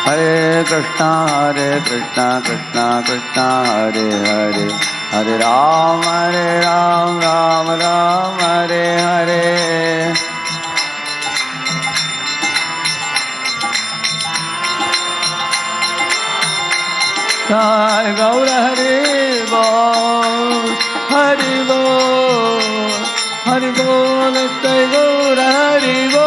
Hare Krishna Krishna Krishna Hare Hare, Hare Ram Ram Ram Hare Hare. Jai Gaur Hare Bol, Hare Bol, Hare Bol, Jai Gaur Hare Bol.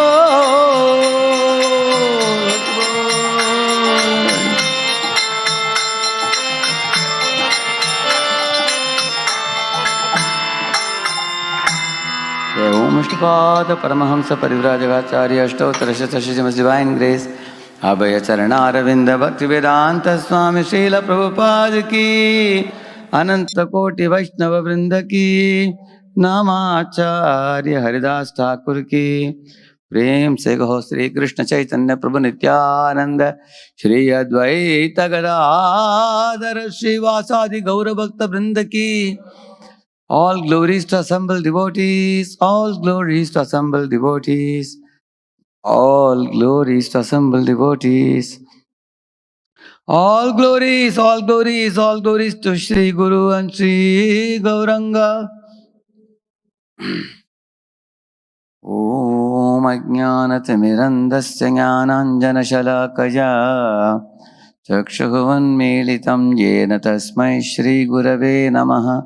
Om Ishtapada Paramahamsa Parivrajagacharya Ashtottara Divine Grace Abhaya Charana Aravinda Bhakti Vedanta Swami Srila Prabhupada Ki Ananta Koti Vaishnava Vrinda Ki Namacharya Haridas Thakur Ki Prem Se Gaho Sri Krishna Chaitanya Prabhu Nityananda Shri Advaita Gadadhara Srivasadi Gaura Bhakta Vrinda Ki. All glories to assembled devotees, all glories to assembled devotees, all glories to assembled devotees. All glories, all glories, all glories to Shri Guru and Shri Gauranga. Om Ajnanatimirandasya Jnananjana Shalakaya Chakshuvunmilitam Yena Tasmai Shri Gurave Namaha.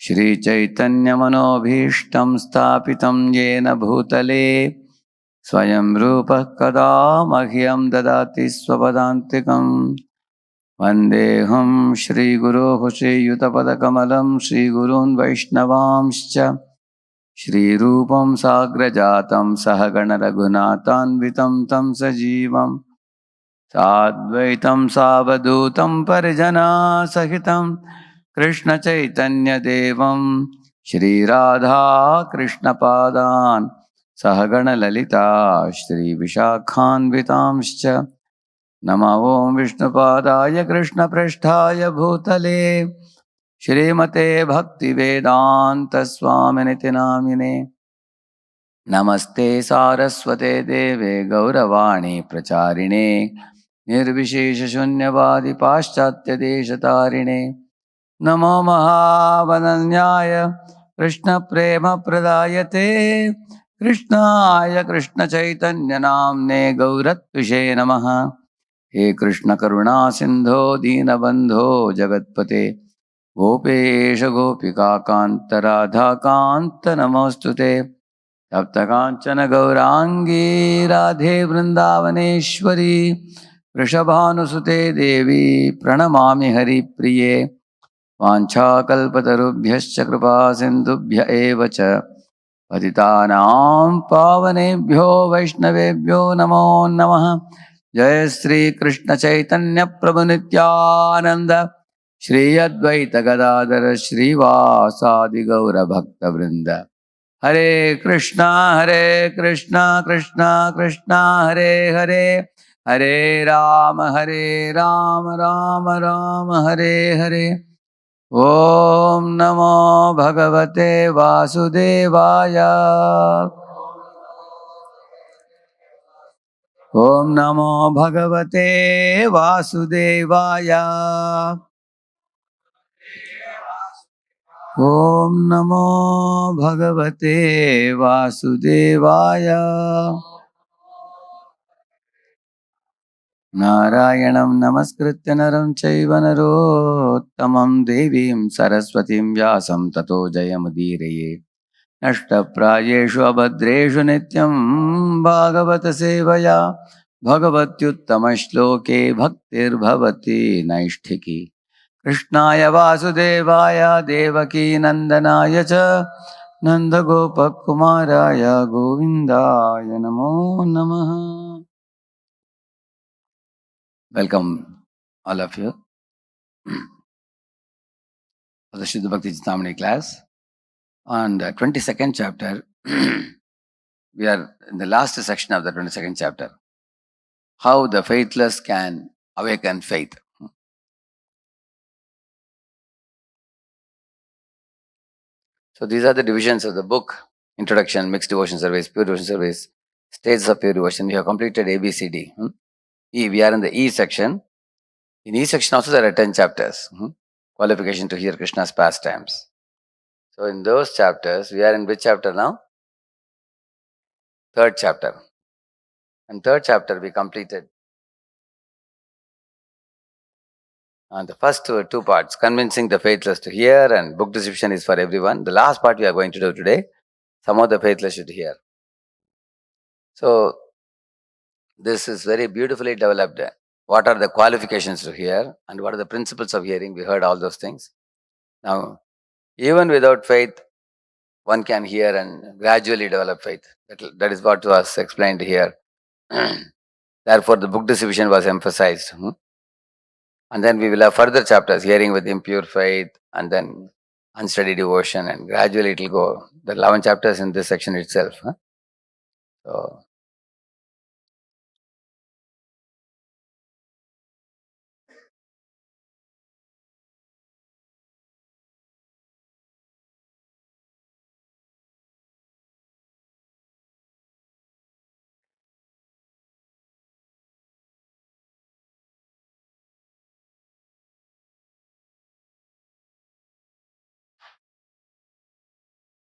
Shri Chaitanya Manobhishtam Stapitam Yena Bhutale Swayam Rupa Kada Mahyam Dadati Swapadantikam Vandeham Shri Guru Shri Yutapada Kamalam Shri Gurun Vaishnavamscha Shri Rupam Sagrajatam Sahagana Raghunathanvitam Tam Sajivam Sadvaitam Savadutam Parijana Sahitam Krishna Chaitanya Devam Shri Radha Krishna Padan Sahagana Lalita Shri Vishakhan Vitamscha Nama Om Vishnu Padaya Krishna Prasthaya Bhutale Shri Mate Bhakti Vedanta Swaminiti Namine Namaste Saraswate Deve Gauravani Pracharine Nirvishesha Shunyavadi Paschatya Deshatarine Namo Mahavananyaya Krishna Prema Pradayate Krishnaya Krishna Chaitanya Namne Gauratvishe Namaha. He Krishna Karuna Sindho Dinabandho Jagatpate Gopesha Gopika Kanta Radha Kanta Namostute Tapta Kanchana Gaurangi Radhe Vrindavaneshwari Vrishabhanusute Devi Pranamami Hari Priye Vanchakalpatarubhyascha kripa sindhubhya eva cha patitanam pavanebhyo vaishnavebhyo namo namaha. Jai Shri Krishna Chaitanya Prabhu Nityananda Shri Advaita Gadadhara Shri Vasadi Gaura Bhakta Vrinda. Hare Krishna Krishna Krishna Hare Hare, Hare Rama Rama Rama Hare Hare. Om Namo Bhagavate Vasudevaya. Om Namo Bhagavate Vasudevaya. Om Namo Bhagavate Vasudevaya. Narayanam Namaskritya Naram Chaiva Narottamam Devim Saraswatim Vyasam Tato Jayamudiraye. Nashtaprayeshu abhadreshu nityam bhagavata sevaya bhagavatyuttama-shloke bhaktir bhavati naishthiki. Krishnaya vasudevaya devaki nandanaya cha nandagopakumaraya govindaya namo namaha. Welcome all of you for the Shuddha Bhakti Chintamani class on the 22nd chapter. We are in the last section of the 22nd chapter. How the faithless can awaken faith. So these are the divisions of the book. Introduction, Mixed Devotion Service, Pure Devotion Service, Stages of Pure Devotion. We have completed ABCD. We are in the E section. In E section also there are 10 chapters. Qualification to hear Krishna's pastimes. So in those chapters, we are in which chapter now? Third chapter. And third chapter we completed. The first two parts, convincing the faithless to hear and book description is for everyone. The last part we are going to do today, some of the faithless should hear. So this is very beautifully developed. What are the qualifications to hear and what are the principles of hearing? We heard all those things. Now, even without faith, one can hear and gradually develop faith. That is what was explained here. Therefore, the book distribution was emphasized. And then we will have further chapters, hearing with impure faith, and then unsteady devotion, and gradually it will go. The 11 chapters in this section itself. So,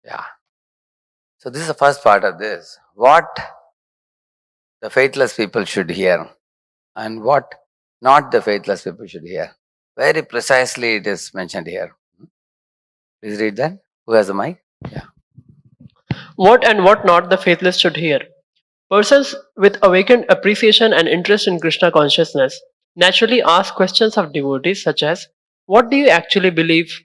yeah. So this is the first part of this. What the faithless people should hear and what not the faithless people should hear. Very precisely it is mentioned here. Please read that. Who has the mic? Yeah. What and what not the faithless should hear. Persons with awakened appreciation and interest in Krishna consciousness naturally ask questions of devotees such as, what do you actually believe?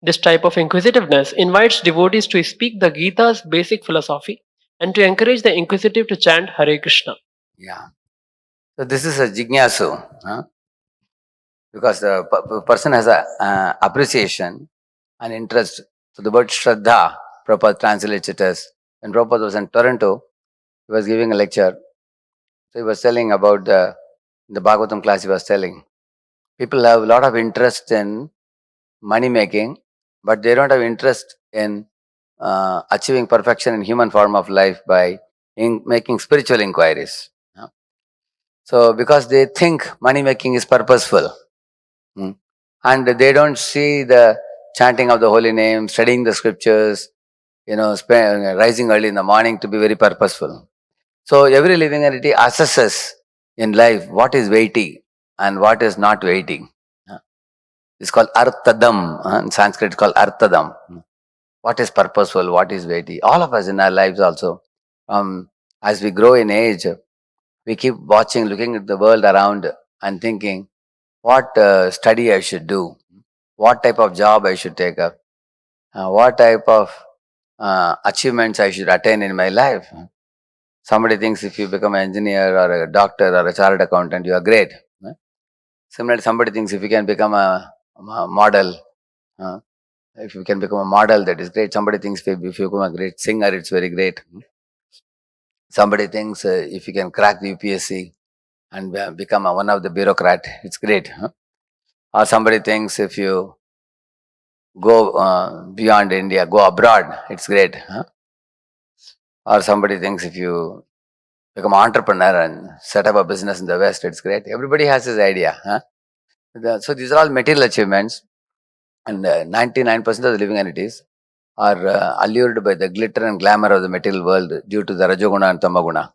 This type of inquisitiveness invites devotees to speak the Gita's basic philosophy and to encourage the inquisitive to chant Hare Krishna. Yeah. So this is a jignasu, because the person has a appreciation and interest. So the word Shraddha, Prabhupada translates it as, when Prabhupada was in Toronto, he was giving a lecture. So he was telling about the Bhagavatam class he was telling. People have a lot of interest in money making, but they don't have interest in achieving perfection in human form of life by making spiritual inquiries. So because they think money making is purposeful, and they don't see the chanting of the holy name, studying the scriptures, rising early in the morning to be very purposeful. So every living entity assesses in life what is weighty and what is not weighty. It's called artadam. In Sanskrit, it's called artadam. What is purposeful, what is weighty. All of us in our lives also, as we grow in age, we keep watching, looking at the world around and thinking, what study I should do, what type of job I should take up, what type of achievements I should attain in my life. Somebody thinks if you become an engineer or a doctor or a chartered accountant, you are great. Similarly, somebody thinks if you can become a model, if you can become a model, that is great. Somebody thinks if you become a great singer, it's very great. Somebody thinks if you can crack the UPSC and become one of the bureaucrat, it's great. Or somebody thinks if you go beyond India, go abroad, it's great. Or somebody thinks if you become an entrepreneur and set up a business in the West, it's great. Everybody has his idea. So these are all material achievements, and 99% of the living entities are allured by the glitter and glamour of the material world due to the Rajoguna and Tamaguna.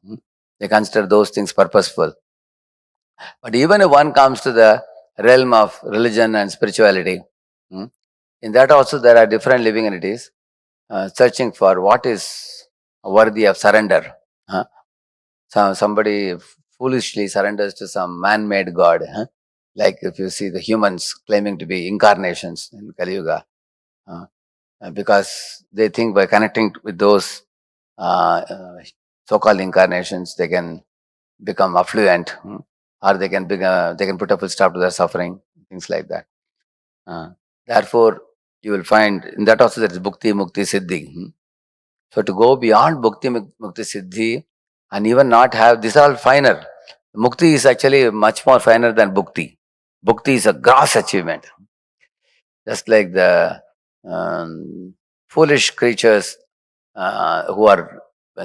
They consider those things purposeful. But even if one comes to the realm of religion and spirituality, in that also there are different living entities searching for what is worthy of surrender. So somebody foolishly surrenders to some man-made god, like if you see the humans claiming to be incarnations in Kali Yuga, because they think by connecting with those so-called incarnations, they can become affluent, or they can put a full stop to their suffering, things like that. Therefore, you will find in that also there is bhukti, mukti, siddhi. So to go beyond bhukti, mukti, siddhi, and even not have this, all finer. Mukti is actually much more finer than bhukti. Bhukti is a gross achievement. Just like the foolish creatures who are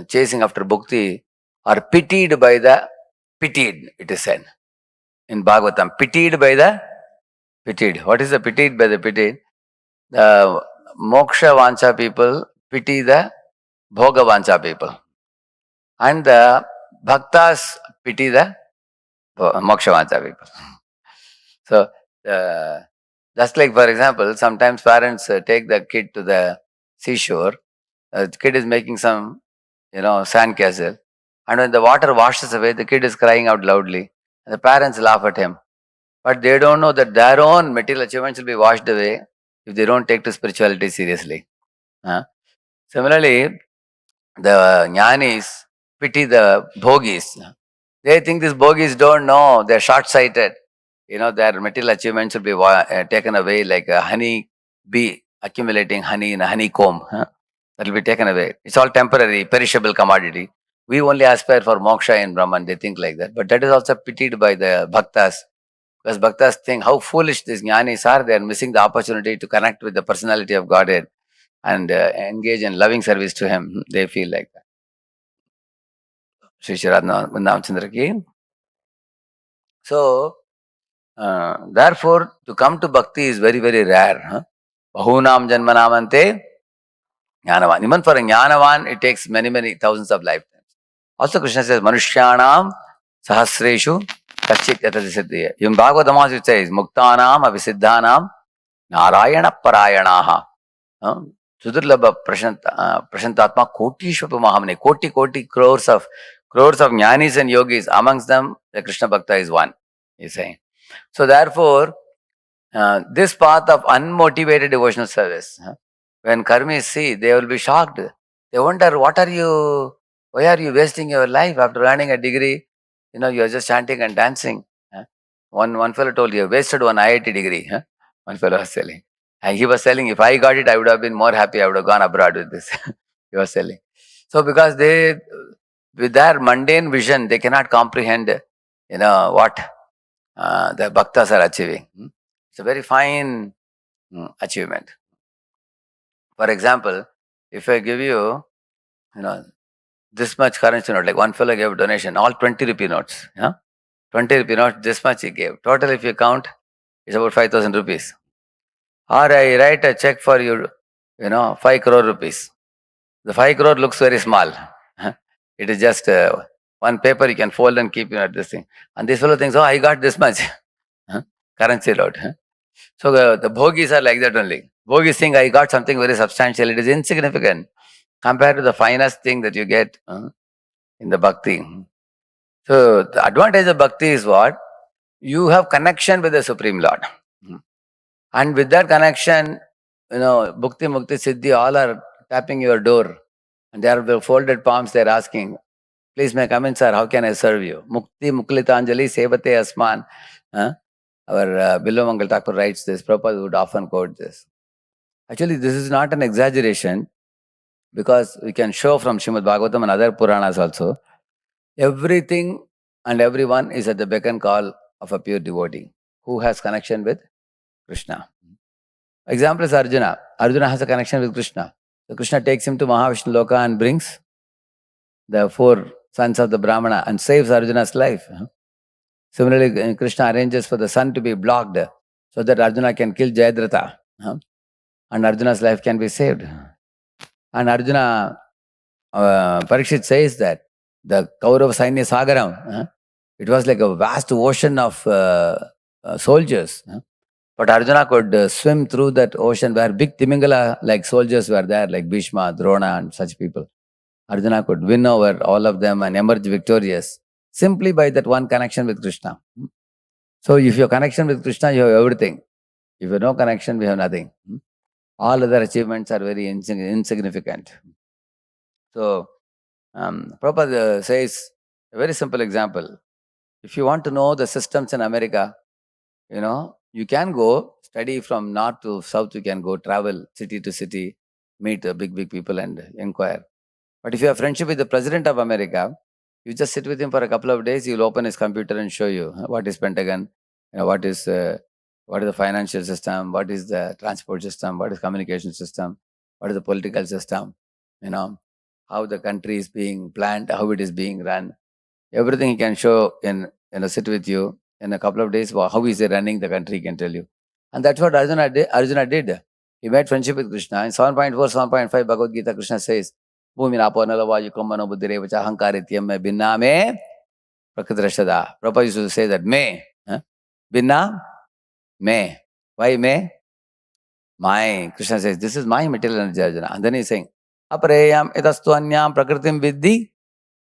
chasing after bhukti are pitied by the pitied, it is said in Bhagavatam. Pitied by the pitied. What is the pitied by the pitied? The moksha vancha people pity the bhoga vancha people. And the bhaktas pity the moksha vancha people. So, just like, for example, sometimes parents take the kid to the seashore. The kid is making some, sand castle. And when the water washes away, the kid is crying out loudly. And the parents laugh at him. But they don't know that their own material achievements will be washed away if they don't take to spirituality seriously. Similarly, the jnanis pity the bhogis. They think these bhogis don't know, they're short-sighted. Their material achievements will be taken away like a honey bee accumulating honey in a honeycomb. That will be taken away. It's all temporary, perishable commodity. We only aspire for moksha in Brahman. They think like that. But that is also pitied by the bhaktas. Because bhaktas think how foolish these jnanis are. They are missing the opportunity to connect with the personality of Godhead and engage in loving service to Him. They feel like that. Sri Radha Vrindavan ki. So, therefore, to come to bhakti is very, very rare. Bahunam janmanamante jnanavan. Even for a jnanavan, it takes many, many thousands of lifetimes. Also, Krishna says, Manushyanam sahasreshu kachit yatati siddhiya. Even Bhagavatam also says, Muktanam avisiddhanam narayana parayanaha. Sudurlabha prashantatma kotishvapu mahamani. Koti crores of jnanis and yogis. Amongst them, the Krishna Bhakta is one, he's saying. So therefore, this path of unmotivated devotional service, when karmis see, they will be shocked. They wonder, why are you wasting your life after learning a degree? You are just chanting and dancing. One fellow told you, wasted one IIT degree. One fellow was telling. And he was telling, if I got it, I would have been more happy. I would have gone abroad with this. He was telling. So because they, with their mundane vision, they cannot comprehend, what the bhaktas are achieving. It's a very fine achievement. For example, if I give you, this much currency note, like one fellow gave a donation, all 20 rupee notes. 20 rupee notes, this much he gave. Total, if you count, it's about 5,000 rupees. Or I write a check for you, 5 crore rupees. The 5 crore looks very small. It is just one paper you can fold and keep this thing. And this fellow thinks, oh, I got this much currency note. So the bhogis are like that only. Bhogis think I got something very substantial. It is insignificant compared to the finest thing that you get in the bhakti. So the advantage of bhakti is what? You have connection with the Supreme Lord. And with that connection, bhukti, mukti, siddhi, all are tapping your door. And they are with folded palms, they are asking, please may I come in, sir, how can I serve you? Mukti muklitanjali sevate asman. Our Bilomangal Thakur writes this. Prabhupada would often quote this. Actually, this is not an exaggeration, because we can show from Srimad Bhagavatam and other Puranas also, everything and everyone is at the beck and call of a pure devotee who has connection with Krishna. Example is Arjuna. Arjuna has a connection with Krishna. So Krishna takes him to Mahavishnu Loka and brings the 4 sons of the Brahmana and saves Arjuna's life. Similarly, Krishna arranges for the sun to be blocked so that Arjuna can kill Jayadratha. And Arjuna's life can be saved. And Arjuna, Parikshit says that the Kaurava Sainya Sagaram, it was like a vast ocean of soldiers. But Arjuna could swim through that ocean where big Timingala like soldiers were there, like Bhishma, Drona and such people. Arjuna could win over all of them and emerge victorious simply by that one connection with Krishna. So if you have connection with Krishna, you have everything. If you have no connection, we have nothing. All other achievements are very insignificant. So Prabhupada says a very simple example. If you want to know the systems in America, you can go study from north to south. You can go travel city to city, meet big people and inquire. But if you have friendship with the President of America, you just sit with him for a couple of days. He'll open his computer and show you what is Pentagon, what is the financial system, what is the transport system, what is communication system, what is the political system, how the country is being planned, how it is being run. Everything he can show sit with you in a couple of days. How is he running the country? He can tell you, and that's what Arjuna did. He made friendship with Krishna. In 7.4, 7.5 Bhagavad Gita, Krishna says, "Bhumi napo nalavayu kamano buddhirevacha ahankaritiyam me binna me prakritrashada." Prabhupada used to say that me, binna me. Why me? My. Krishna says, this is my material energy, Arjuna. And then he's saying, apareyam etastu anyam prakritim viddhi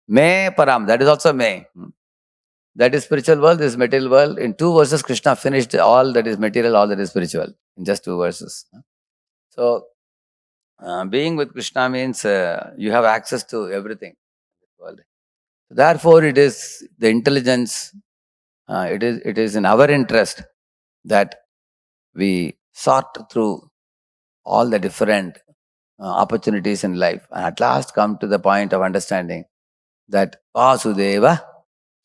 me param. That is also me. That is spiritual world, this is material world. In 2 verses, Krishna finished all that is material, all that is spiritual. In just 2 verses. So, being with Krishna means you have access to everything. Therefore, it is the intelligence, it is in our interest that we sort through all the different opportunities in life and at last come to the point of understanding that Vasudeva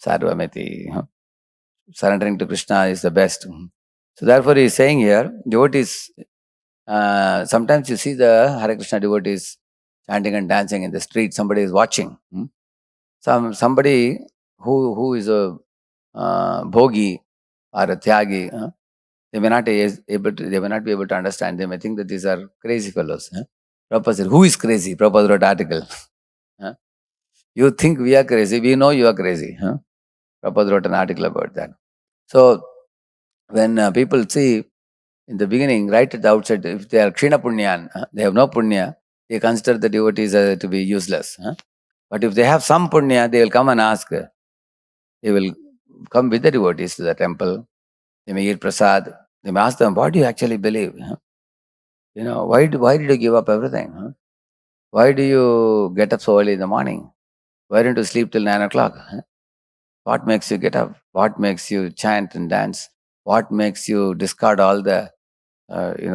Sarvamiti. Surrendering to Krishna is the best. So therefore he is saying here, devotees, sometimes you see the Hare Krishna devotees chanting and dancing in the street, somebody is watching. Somebody who is a bhogi or a tyagi, they may not be able to understand. They may think that these are crazy fellows. Prabhupada said, who is crazy? Prabhupada wrote article. You think we are crazy, we know you are crazy. Prabhupada wrote an article about that. So when people see in the beginning, right at the outset, if they are Kshina Punyan, they have no Punya, they consider the devotees to be useless. But if they have some Punya, they will come and ask. They will come with the devotees to the temple. They may eat prasad. They may ask them, what do you actually believe? Why did you give up everything? Why do you get up so early in the morning? Why don't you sleep till 9 o'clock? What makes you get up? What makes you chant and dance? What makes you discard all the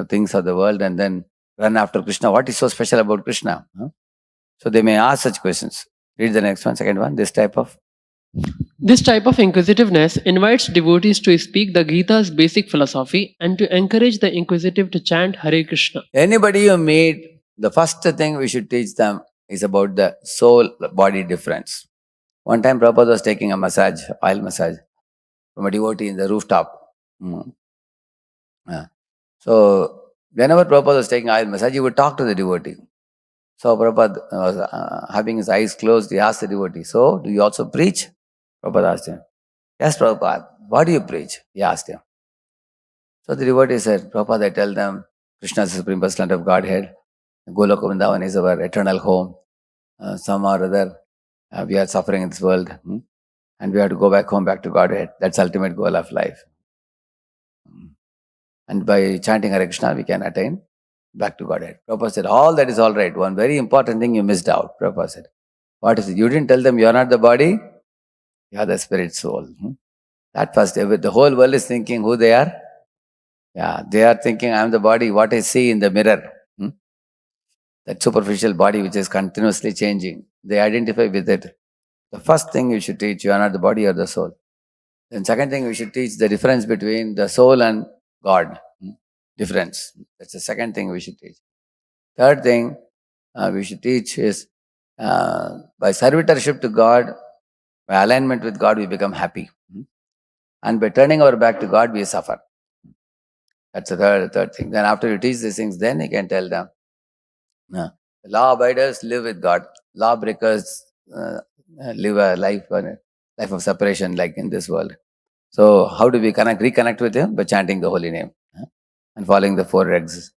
things of the world and then run after Krishna? What is so special about Krishna? So they may ask such questions. Read the next one, second one. This type of inquisitiveness invites devotees to speak the Gita's basic philosophy and to encourage the inquisitive to chant Hare Krishna. Anybody you meet, the first thing we should teach them is about the soul-body difference. One time Prabhupada was taking a massage, oil massage, from a devotee in the rooftop. So whenever Prabhupada was taking oil massage, he would talk to the devotee. So Prabhupada was having his eyes closed. He asked the devotee, so do you also preach? Prabhupada asked him. Yes, Prabhupada. What do you preach? He asked him. So the devotee said, Prabhupada, I tell them, Krishna is the Supreme Personality of Godhead. Goloka Vrindavan is our eternal home. Some or other, we are suffering in this world. And we have to go back home, back to Godhead. That's the ultimate goal of life. And by chanting Hare Krishna, we can attain back to Godhead. Prabhupada said, all that is all right. One very important thing you missed out. Prabhupada said, what is it? You didn't tell them you are not the body, you are the spirit soul. That first, the whole world is thinking who they are. Yeah, they are thinking I am the body, what I see in the mirror. That superficial body which is continuously changing. They identify with it. The first thing you should teach, you are not the body or the soul. Then second thing, we should teach the difference between the soul and God. Difference. That's the second thing we should teach. Third thing we should teach is by servitorship to God, by alignment with God, we become happy. And by turning our back to God, we suffer. That's the third thing. Then after you teach these things, then you can tell them. Law abiders live with God. Law breakers live a life of separation like in this world. So how do we reconnect with Him? By chanting the holy name and following the 4 regs.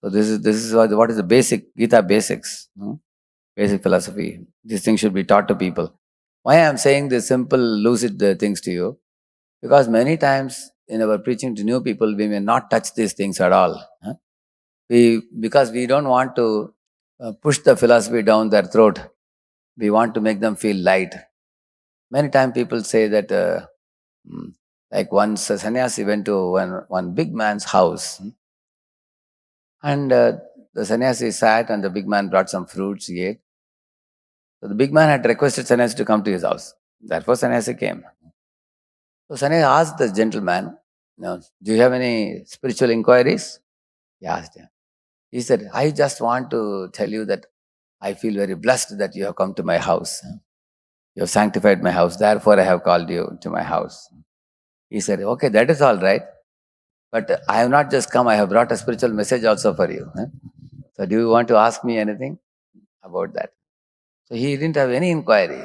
So this is what is the basic Gita basics, basic philosophy. These things should be taught to people. Why I am saying this simple, lucid things to you? Because many times in our preaching to new people, we may not touch these things at all. Because we don't want to push the philosophy down their throat. We want to make them feel light. Many times people say that, like once a sannyasi went to one big man's house, and the sannyasi sat and the big man brought some fruits, he ate. So the big man had requested sannyasi to come to his house. Therefore sannyasi came. So sannyasi asked the gentleman, do you have any spiritual inquiries? He asked him. He said, I just want to tell you that I feel very blessed that you have come to my house. You have sanctified my house, therefore I have called you to my house. He said, okay, that is all right. But I have not just come, I have brought a spiritual message also for you. So do you want to ask me anything about that? So he didn't have any inquiry.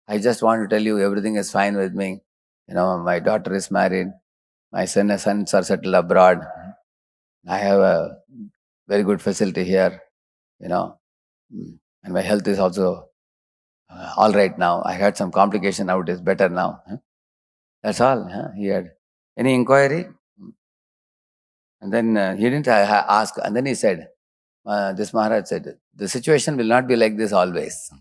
I just want to tell you everything is fine with me. My daughter is married. My sons are settled abroad. I have a very good facility here, and my health is also all right now. I had some complication, now it is better now. That's all. He had any inquiry? And then he didn't ask. And then he said, this Maharaj said, the situation will not be like this always.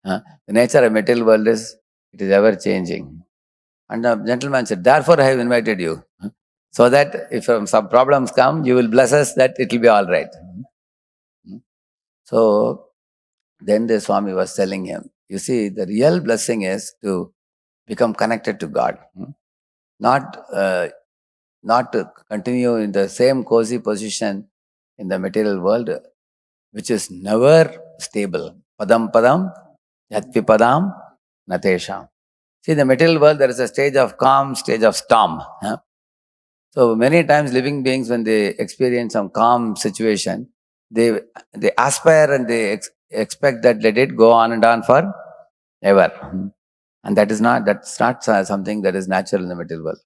The nature of material world is, it is ever changing. And the gentleman said, therefore I have invited you. So that if some problems come, you will bless us that it will be all right. So then the Swami was telling him, you see, the real blessing is to become connected to God. Not to continue in the same cozy position in the material world, which is never stable. Padam padam, yatvi padam, natesham. See, in the material world, there is a stage of calm, stage of storm. So many times living beings, when they experience some calm situation, they aspire and they expect that let it go on and on for ever. And that's not something that is natural in the material world.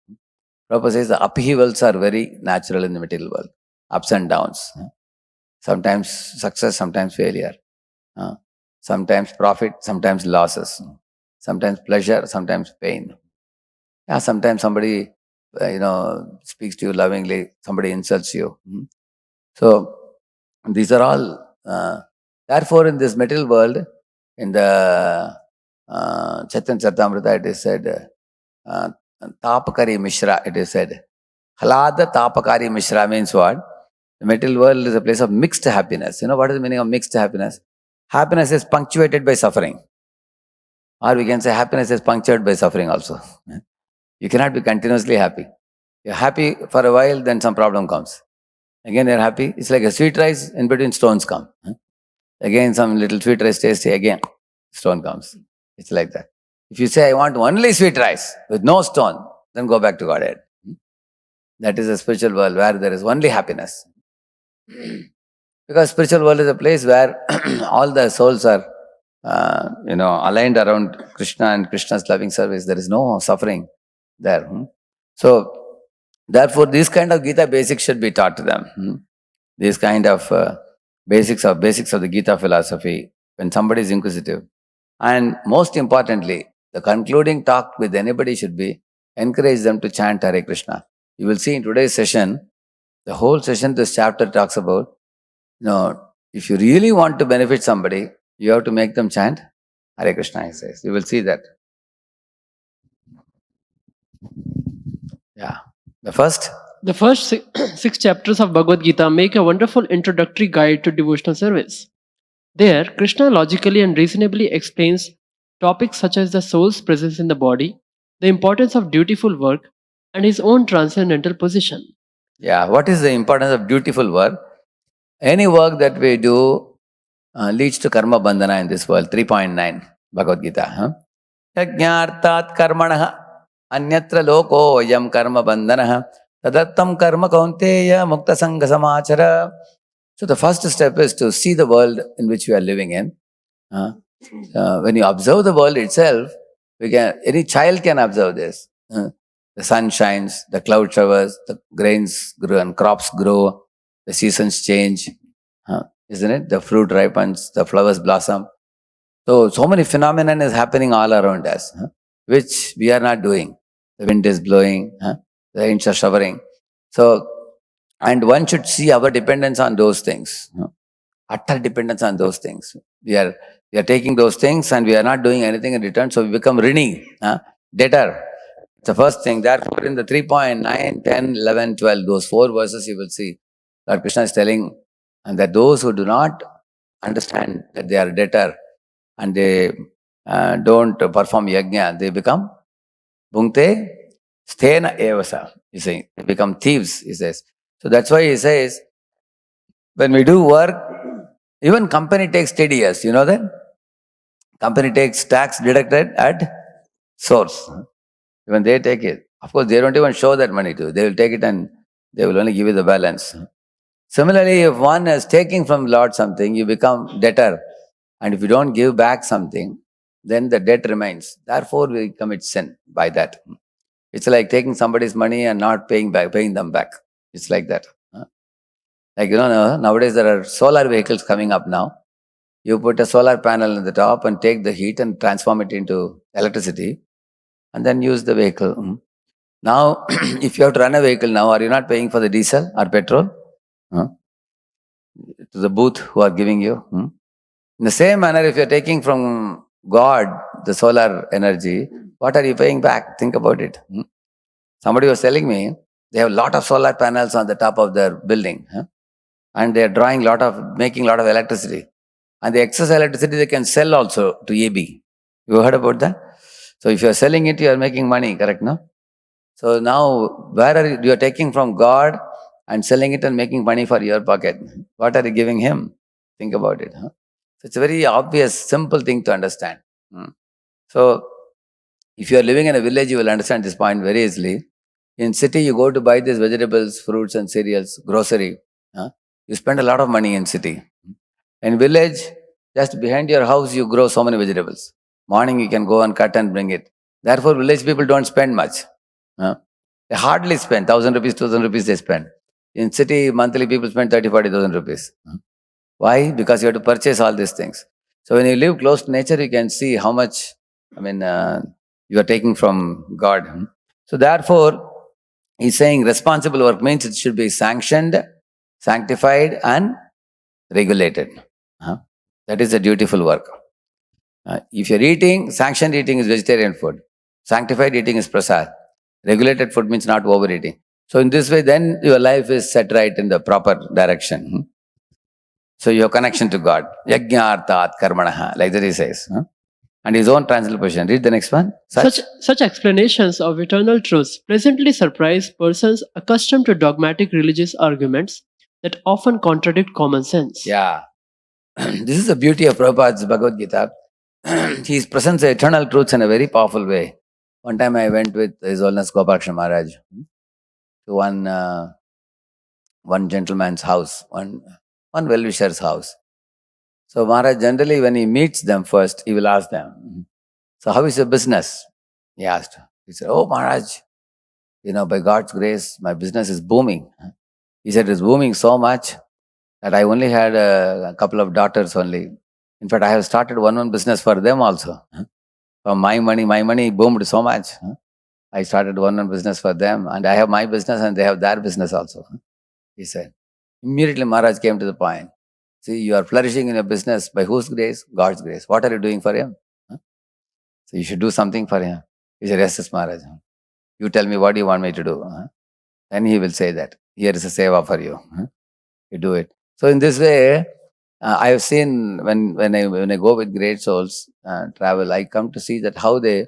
Prabhupada says the upheavals are very natural in the material world. Ups and downs. Sometimes success, sometimes failure. Sometimes profit, sometimes losses. Sometimes pleasure, sometimes pain. Sometimes somebody, speaks to you lovingly, somebody insults you. So these are all. Therefore, in this material world, in the Chaitanya Charitamrita, it is said, Tapakari Mishra, it is said. Halada Tapakari Mishra means what? The material world is a place of mixed happiness. You know what is the meaning of mixed happiness? Happiness is punctuated by suffering. Or we can say happiness is punctured by suffering also. You cannot be continuously happy. You're happy for a while, then some problem comes. Again, you're happy. It's like a sweet rice, in between stones come. Again, some little sweet rice tasty, again, stone comes. It's like that. If you say, I want only sweet rice with no stone, then go back to Godhead. That is a spiritual world where there is only happiness. Because spiritual world is a place where all the souls are, aligned around Krishna and Krishna's loving service. There is no suffering there. So, therefore, these kind of Gita basics should be taught to them. These kind of basics of the Gita philosophy when somebody is inquisitive. And most importantly, the concluding talk with anybody should be encourage them to chant Hare Krishna. You will see in today's session, the whole session, this chapter talks about, if you really want to benefit somebody, you have to make them chant Hare Krishna, he says. You will see that. Yeah. The first six chapters of Bhagavad Gita make a wonderful introductory guide to devotional service. There, Krishna logically and reasonably explains topics such as the soul's presence in the body, the importance of dutiful work, and his own transcendental position. Yeah, what is the importance of dutiful work? Any work that we do leads to karma bandhana in this world. 3.9 Bhagavad Gita. Yajñartat karmanah anyatra loko yam karma bandhanah tadattam karma kaunteya mukta sangha samachara. So the first step is to see the world in which we are living in. When you observe the world itself, any child can observe this. The sun shines, the cloud showers, the grains grow and crops grow, the seasons change, isn't it? The fruit ripens, the flowers blossom. So many phenomena is happening all around us, which we are not doing. The wind is blowing, the rains are showering. So, and one should see our dependence on those things, utter dependence on those things. We are taking those things and we are not doing anything in return, so we become rini, debtor. It's the first thing. Therefore, in the 3.9, 10, 11, 12, those 4 verses you will see, Lord Krishna is telling that those who do not understand that they are debtor and they don't perform yajna, they become bhunkte sthena evasa, he saying. They become thieves, he says. So that's why he says, when we do work, even company takes 30 years, you know that? Company takes tax deducted at source. Even they take it. Of course, they don't even show that money to you. They will take it and they will only give you the balance. Similarly, if one is taking from Lord something, you become debtor. And if you don't give back something, then the debt remains. Therefore, we commit sin by that. It's like taking somebody's money and not paying them back. It's like that. Like, nowadays there are solar vehicles coming up now. You put a solar panel on the top and take the heat and transform it into electricity and then use the vehicle. Now, if you have to run a vehicle now, are you not paying for the diesel or petrol? To the booth who are giving you? In the same manner, if you are taking from God the solar energy, what are you paying back? Think about it. Somebody was telling me they have a lot of solar panels on the top of their building, and they are making a lot of electricity. And the excess electricity they can sell also to EB. You heard about that? So if you are selling it, you are making money, correct? No? So now, where are you are taking from God and selling it and making money for your pocket? What are you giving him? Think about it. So it's a very obvious, simple thing to understand. So if you are living in a village, you will understand this point very easily. In city, you go to buy these vegetables, fruits and cereals, grocery. You spend a lot of money in city. In village, just behind your house, you grow so many vegetables. Morning, you can go and cut and bring it. Therefore, village people don't spend much. They hardly spend 1,000 rupees, 2,000 rupees they spend. In city, monthly people spend 30, 40,000 rupees. Why? Because you have to purchase all these things. So when you live close to nature, you can see how much, you are taking from God. So therefore, he's saying responsible work means it should be sanctioned, sanctified and regulated. That is a dutiful work. If you're eating, sanctioned eating is vegetarian food. Sanctified eating is prasad. Regulated food means not overeating. So in this way, then your life is set right in the proper direction. So your connection to God. Yajñārtāt karmanaha, like that he says. And his own translation. Read the next one. Such explanations of eternal truths presently surprise persons accustomed to dogmatic religious arguments that often contradict common sense. Yeah. This is the beauty of Prabhupada's Bhagavad Gita. He presents the eternal truths in a very powerful way. One time I went with His Holiness Gopalakrishna Maharaj to one gentleman's house, one well-wisher's house. So Maharaj generally when he meets them first, he will ask them, so how is your business? He asked. He said, oh Maharaj, by God's grace, my business is booming. He said, it's booming so much that I only had a couple of daughters only. In fact, I have started one business for them also. From my money boomed so much. I started one business for them, and I have my business and they have their business also. He said. Immediately Maharaj came to the point. See, you are flourishing in your business by whose grace? God's grace. What are you doing for him? So you should do something for him. He said, yes, Maharaj. You tell me what you want me to do. Then he will say that. Here is a seva for you. You do it. So in this way, I have seen when I go with great souls travel, I come to see that how they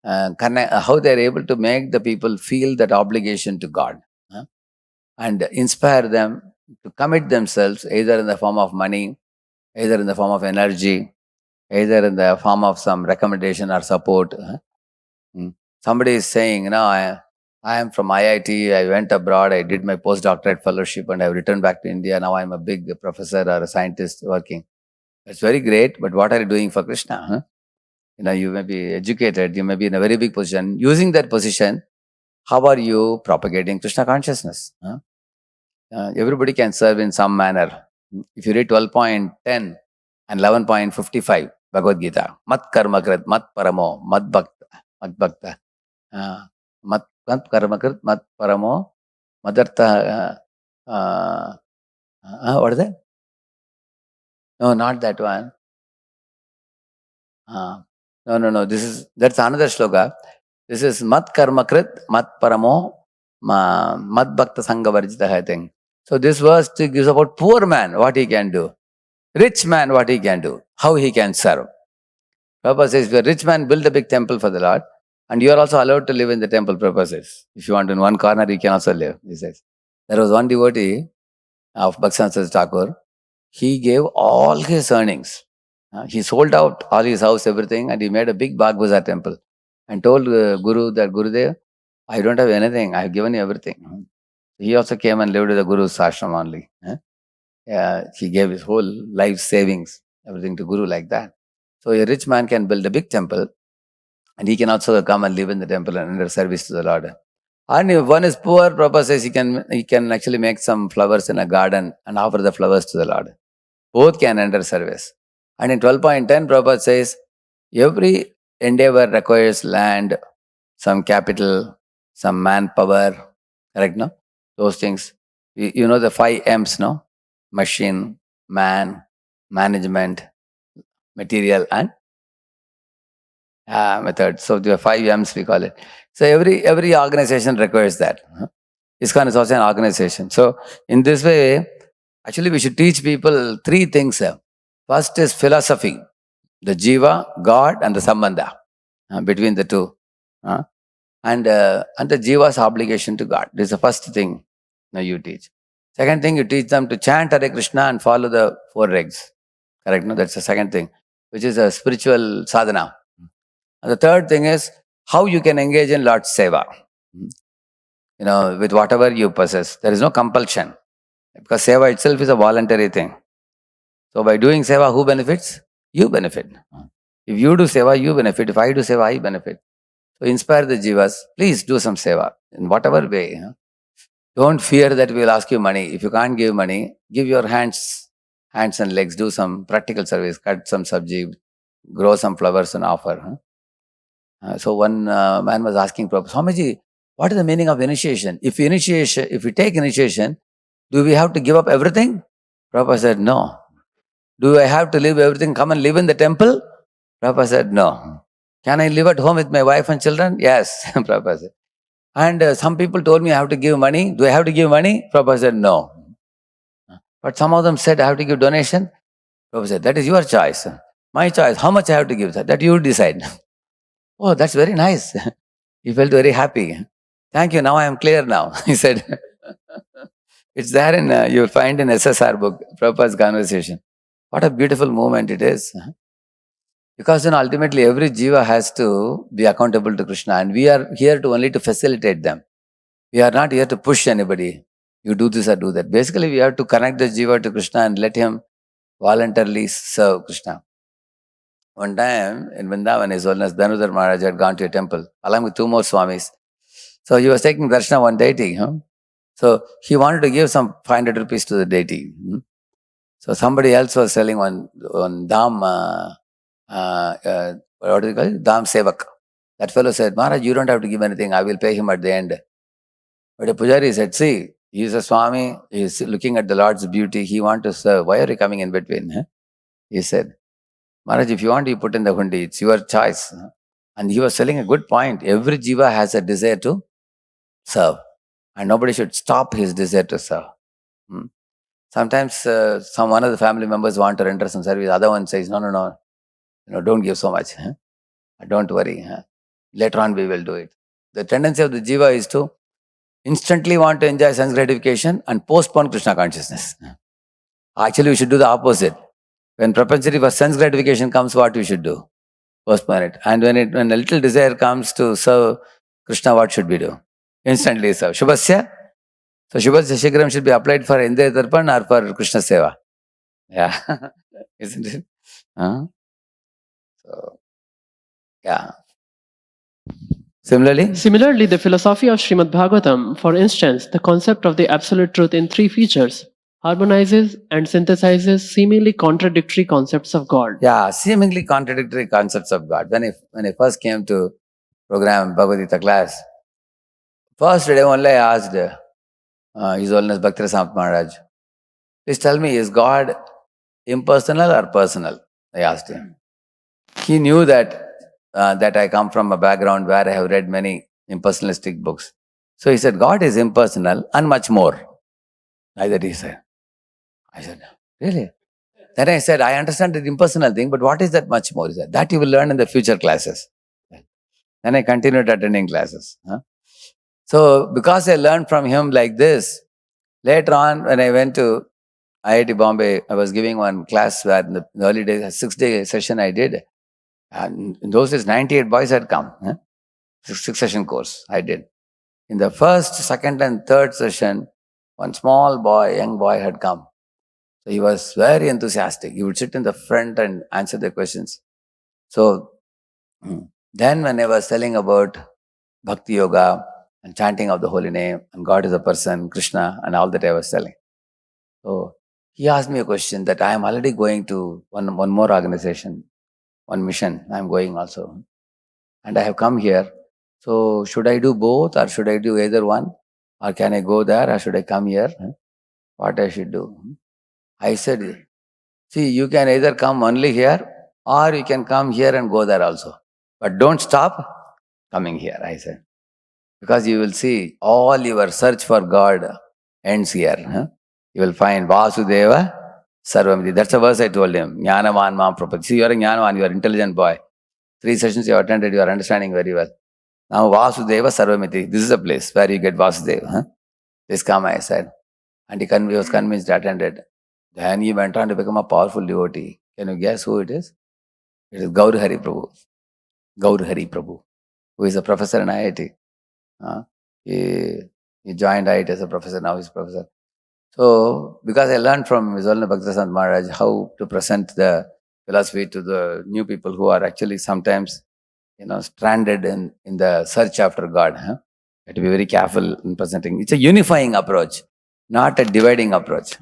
how they are able to make the people feel that obligation to God and inspire them to commit themselves either in the form of money, either in the form of energy, either in the form of some recommendation or support. Somebody is saying, I am from IIT, I went abroad, I did my postdoctorate fellowship and I have returned back to India. Now I am a big professor or a scientist working. It's very great, but what are you doing for Krishna? You may be educated, you may be in a very big position. Using that position, how are you propagating Krishna consciousness? Everybody can serve in some manner. If you read 12.10 and 11.55 Bhagavad Gita, mat karma krit, mat paramo, mat bhakta, mat karma krit, mat paramo, madartha, what is that? No, not that one. No. That's another shloka. This is mat karma krit, mat paramo, mad bhakta sangha varjita, I think. So this verse gives about poor man, what he can do. Rich man, what he can do. How he can serve. Prabhupada says, if you're a rich man, build a big temple for the Lord. And you are also allowed to live in the temple, Prabhupada says. If you want in one corner, you can also live, he says. There was one devotee of Bhakti Thakur. He gave all his earnings He sold out all his house, everything, and he made a big Bagh Bazaar temple and told Guru that, Gurudev, I don't have anything. I have given you everything. He also came and lived with the Guru's ashram only. He gave his whole life savings, everything to Guru like that. So a rich man can build a big temple, and he can also come and live in the temple and render service to the Lord. And if one is poor, Prabhupada says he can actually make some flowers in a garden and offer the flowers to the Lord. Both can render service. And in 12.10, Prabhupada says, every endeavor requires land, some capital, some manpower, correct, no? Those things. You know the 5 M's, no? Machine, man, management, material, and method. So there are 5 M's, we call it. So every organization requires that. ISKCON is also an organization. So in this way, actually we should teach people 3 things. First is philosophy, the jiva, God, and the sambandha between the two. And the jiva's obligation to God. This is the first thing you teach. Second thing, you teach them to chant Hare Krishna and follow the 4 regs. Correct? No? That's the second thing, which is a spiritual sadhana. And the third thing is how you can engage in Lord's seva. With whatever you possess. There is no compulsion. Because seva itself is a voluntary thing. So by doing seva, who benefits? You benefit. If you do seva, you benefit. If I do seva, I benefit. So inspire the jivas. Please do some seva in whatever way. Don't fear that we will ask you money. If you can't give money, give your hands and legs. Do some practical service. Cut some sabji. Grow some flowers and offer. So one man was asking Prabhu, Swamiji, what is the meaning of initiation? If we take initiation, do we have to give up everything? Prabhupada said, no. Do I have to leave everything, come and live in the temple? Prabhupada said, no. Can I live at home with my wife and children? Yes, Prabhupada said. And some people told me I have to give money. Do I have to give money? Prabhupada said, no. But some of them said, I have to give donation. Prabhupada said, that is your choice. My choice, how much I have to give? That you decide. Oh, that's very nice. He felt very happy. Thank you, now I am clear now. He said, it's there in, you'll find in SSR book, Prabhupada's conversation. What a beautiful moment it is. Because ultimately every jiva has to be accountable to Krishna, and we are here only to facilitate them. We are not here to push anybody. You do this or do that. Basically, we have to connect the jiva to Krishna and let him voluntarily serve Krishna. One time in Vrindavan, His Holiness Dhanudhar Maharaj had gone to a temple along with 2 more Swamis. So he was taking darshan of one deity. So he wanted to give some 500 rupees to the deity. So somebody else was selling one Dham, what do you call it? Dham Sevak. That fellow said, Maharaj, you don't have to give anything. I will pay him at the end. But the Pujari said, see, he is a Swami. He is looking at the Lord's beauty. He wants to serve. Why are you coming in between? He said, Maharaj, if you want, you put in the hundi. It's your choice. And he was selling a good point. Every jiva has a desire to serve. And nobody should stop his desire to serve. Sometimes one of the family members want to render some service. The other one says, no, don't give so much. Don't worry. Later on we will do it. The tendency of the jiva is to instantly want to enjoy sense gratification and postpone Krishna consciousness. Actually, we should do the opposite. When propensity for sense gratification comes, what we should do? Postpone it. And when a little desire comes to serve Krishna, what should we do? Instantly serve. Shubhasya. So Shubhasya Shigram should be applied for Indriya Tarpan or for Krishna Seva. Yeah. Isn't it? So, yeah. Similarly, the philosophy of Srimad Bhagavatam, for instance, the concept of the absolute truth in 3 features, harmonizes and synthesizes seemingly contradictory concepts of God. Yeah, seemingly contradictory concepts of God. When I first came to program Bhagavad Gita class, first day only I asked His Holiness Bhakti Maharaj, please tell me, is God impersonal or personal? I asked him. He knew that I come from a background where I have read many impersonalistic books. So he said, God is impersonal and much more. Like that he said. I said, really? Then I said, I understand the impersonal thing, but what is that much more? He said, that you will learn in the future classes. Then I continued attending classes. So because I learned from him like this, later on when I went to IIT Bombay, I was giving one class where in the early days, a 6-day session I did. And in those days, 98 boys had come. 6-session course I did. In the first, second, and third session, one small boy, young boy had come. So he was very enthusiastic. He would sit in the front and answer the questions. So then when I was telling about Bhakti Yoga and chanting of the holy name and God is a person, Krishna, and all that I was telling. So he asked me a question that I am already going to one more organization, one mission. I am going also. And I have come here. So should I do both or should I do either one? Or can I go there or should I come here? What I should do? I said, see, you can either come only here or you can come here and go there also. But don't stop coming here, I said. Because you will see all your search for God ends here. You will find Vasudeva Sarvamiti. That's a verse I told him. Jnanavan Mam Prapati. See, you are a Jnanavan, you are an intelligent boy. 3 sessions you have attended, you are understanding very well. Now Vasudeva Sarvamiti. This is a place where you get Vasudeva. Please come, I said. And he was convinced, attended. Then he went on to become a powerful devotee. Can you guess who it is? It is Gaur Hari Prabhu. Gaur Hari Prabhu, who is a professor in IIT. He joined IIT as a professor, now he's a professor. So, because I learned from Vizolna Bhaktasant Maharaj how to present the philosophy to the new people who are actually sometimes, stranded in the search after God. You have to be very careful in presenting. It's a unifying approach, not a dividing approach.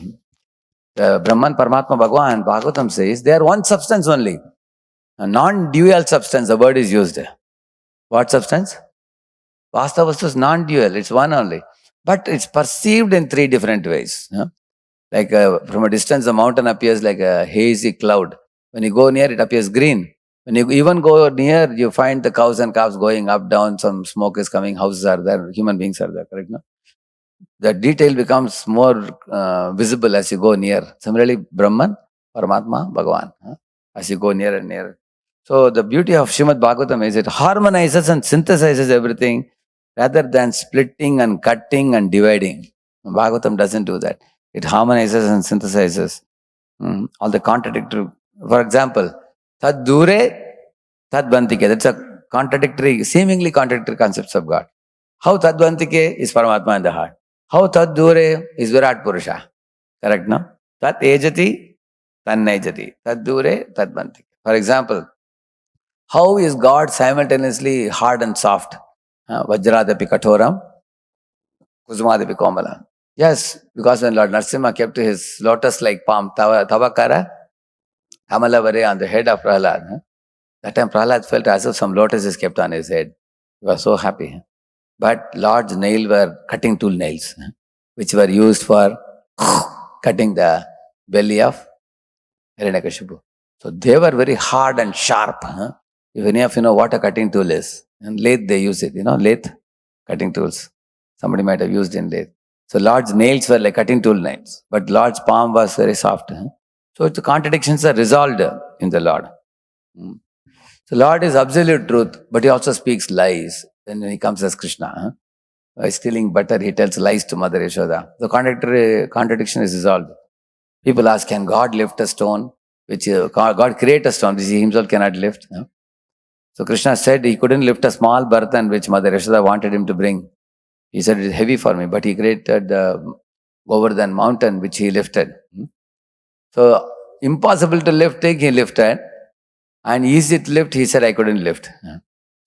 The Brahman, Paramatma, Bhagavan, Bhagavatam says they are one substance only. A non-dual substance, the word is used. What substance? Vastavastu is non-dual, it's one only. But it's perceived in 3 different ways. Like from a distance, the mountain appears like a hazy cloud. When you go near, it appears green. When you even go near, you find the cows and calves going up, down, some smoke is coming, houses are there, human beings are there, correct? No? The detail becomes more visible as you go near. Similarly, Brahman, Paramatma, Bhagavan, as you go near and near. So the beauty of Srimad Bhagavatam is it harmonizes and synthesizes everything rather than splitting and cutting and dividing. Bhagavatam doesn't do that. It harmonizes and synthesizes all the contradictory. For example, Tad Dure, Tad Bantike. That's a contradictory, seemingly contradictory concepts of God. How Tad Bantike is Paramatma in the heart. How Tad Dure is Virat Purusha. Correct, no? Tat Ejati, Tan Nejati. Tad Dure, Tad Bantike. For example, how is God simultaneously hard and soft? Vajradapi Katoram, Kusumadapi Komala. Yes, because when Lord Narasimha kept his lotus-like palm, Tavakara, Kamalavare on the head of Prahlad, that time Prahlad felt as if some lotus is kept on his head. He was so happy. But Lord's nails were cutting tool nails, which were used for cutting the belly of Hiranyakashipu. So they were very hard and sharp. If any of you know what a cutting tool is, and lathe they use it, lathe cutting tools. Somebody might have used in lathe. So Lord's nails were like cutting tool nails, but Lord's palm was very soft. So the contradictions are resolved in the Lord. So Lord is absolute truth, but he also speaks lies. Then when he comes as Krishna, by stealing butter, he tells lies to Mother Yashoda. The contradiction is resolved. People ask, can God lift a stone? Which God create a stone which he himself cannot lift. So Krishna said he couldn't lift a small burden which Mother Yashoda wanted him to bring. He said it is heavy for me, but he created the Govardhan mountain which he lifted. So impossible to lift, he lifted. And easy to lift, he said I couldn't lift.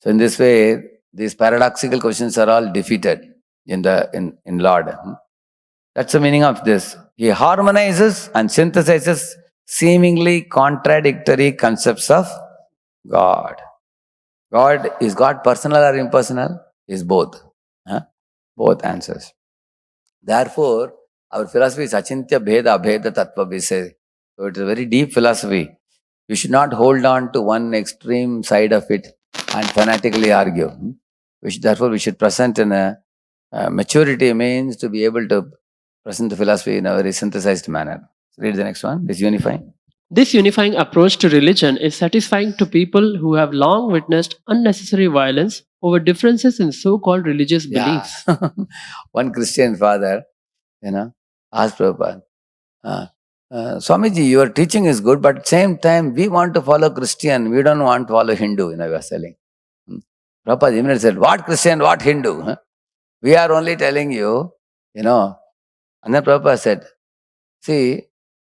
So in this way, these paradoxical questions are all defeated in Lord. That's the meaning of this. He harmonizes and synthesizes seemingly contradictory concepts of God. Is God personal or impersonal? Is both. Both answers. Therefore, our philosophy is Achintya Bheda Abheda Tattva, we say. So it is a very deep philosophy. We should not hold on to one extreme side of it and fanatically argue. Therefore, we should present in a maturity means to be able to present the philosophy in a very synthesized manner. Read the next one. This unifying. This unifying approach to religion is satisfying to people who have long witnessed unnecessary violence over differences in so-called religious beliefs. One Christian father, asked Prabhupada, Swamiji, your teaching is good, but at the same time, we want to follow Christian. We don't want to follow Hindu, we are telling. Prabhupada immediately said, what Christian, what Hindu? Huh? We are only telling you, And then Prabhupada said, see,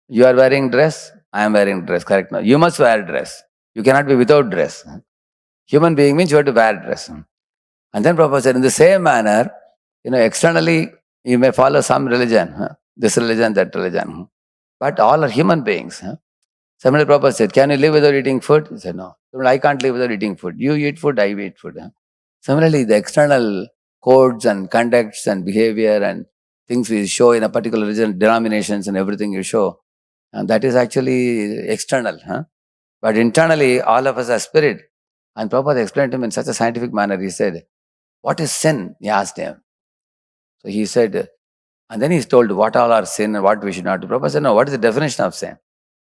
you are wearing dress, I am wearing dress, correct? No, you must wear dress. You cannot be without dress. Human being means you have to wear dress. And then Prabhupada said, in the same manner, externally, you may follow some religion, this religion, that religion. But all are human beings. Similarly, Prabhupada said, can you live without eating food? He said, no. I can't live without eating food. You eat food, I eat food. Similarly, the external codes and conducts and behavior and things we show in a particular religion, denominations and everything you show, and that is actually external. But internally, all of us are spirit. And Prabhupada explained to him in such a scientific manner. He said, what is sin? He asked him. So he said, and then he's told what all are sin and what we should not do. Prabhupada said, no, what is the definition of sin?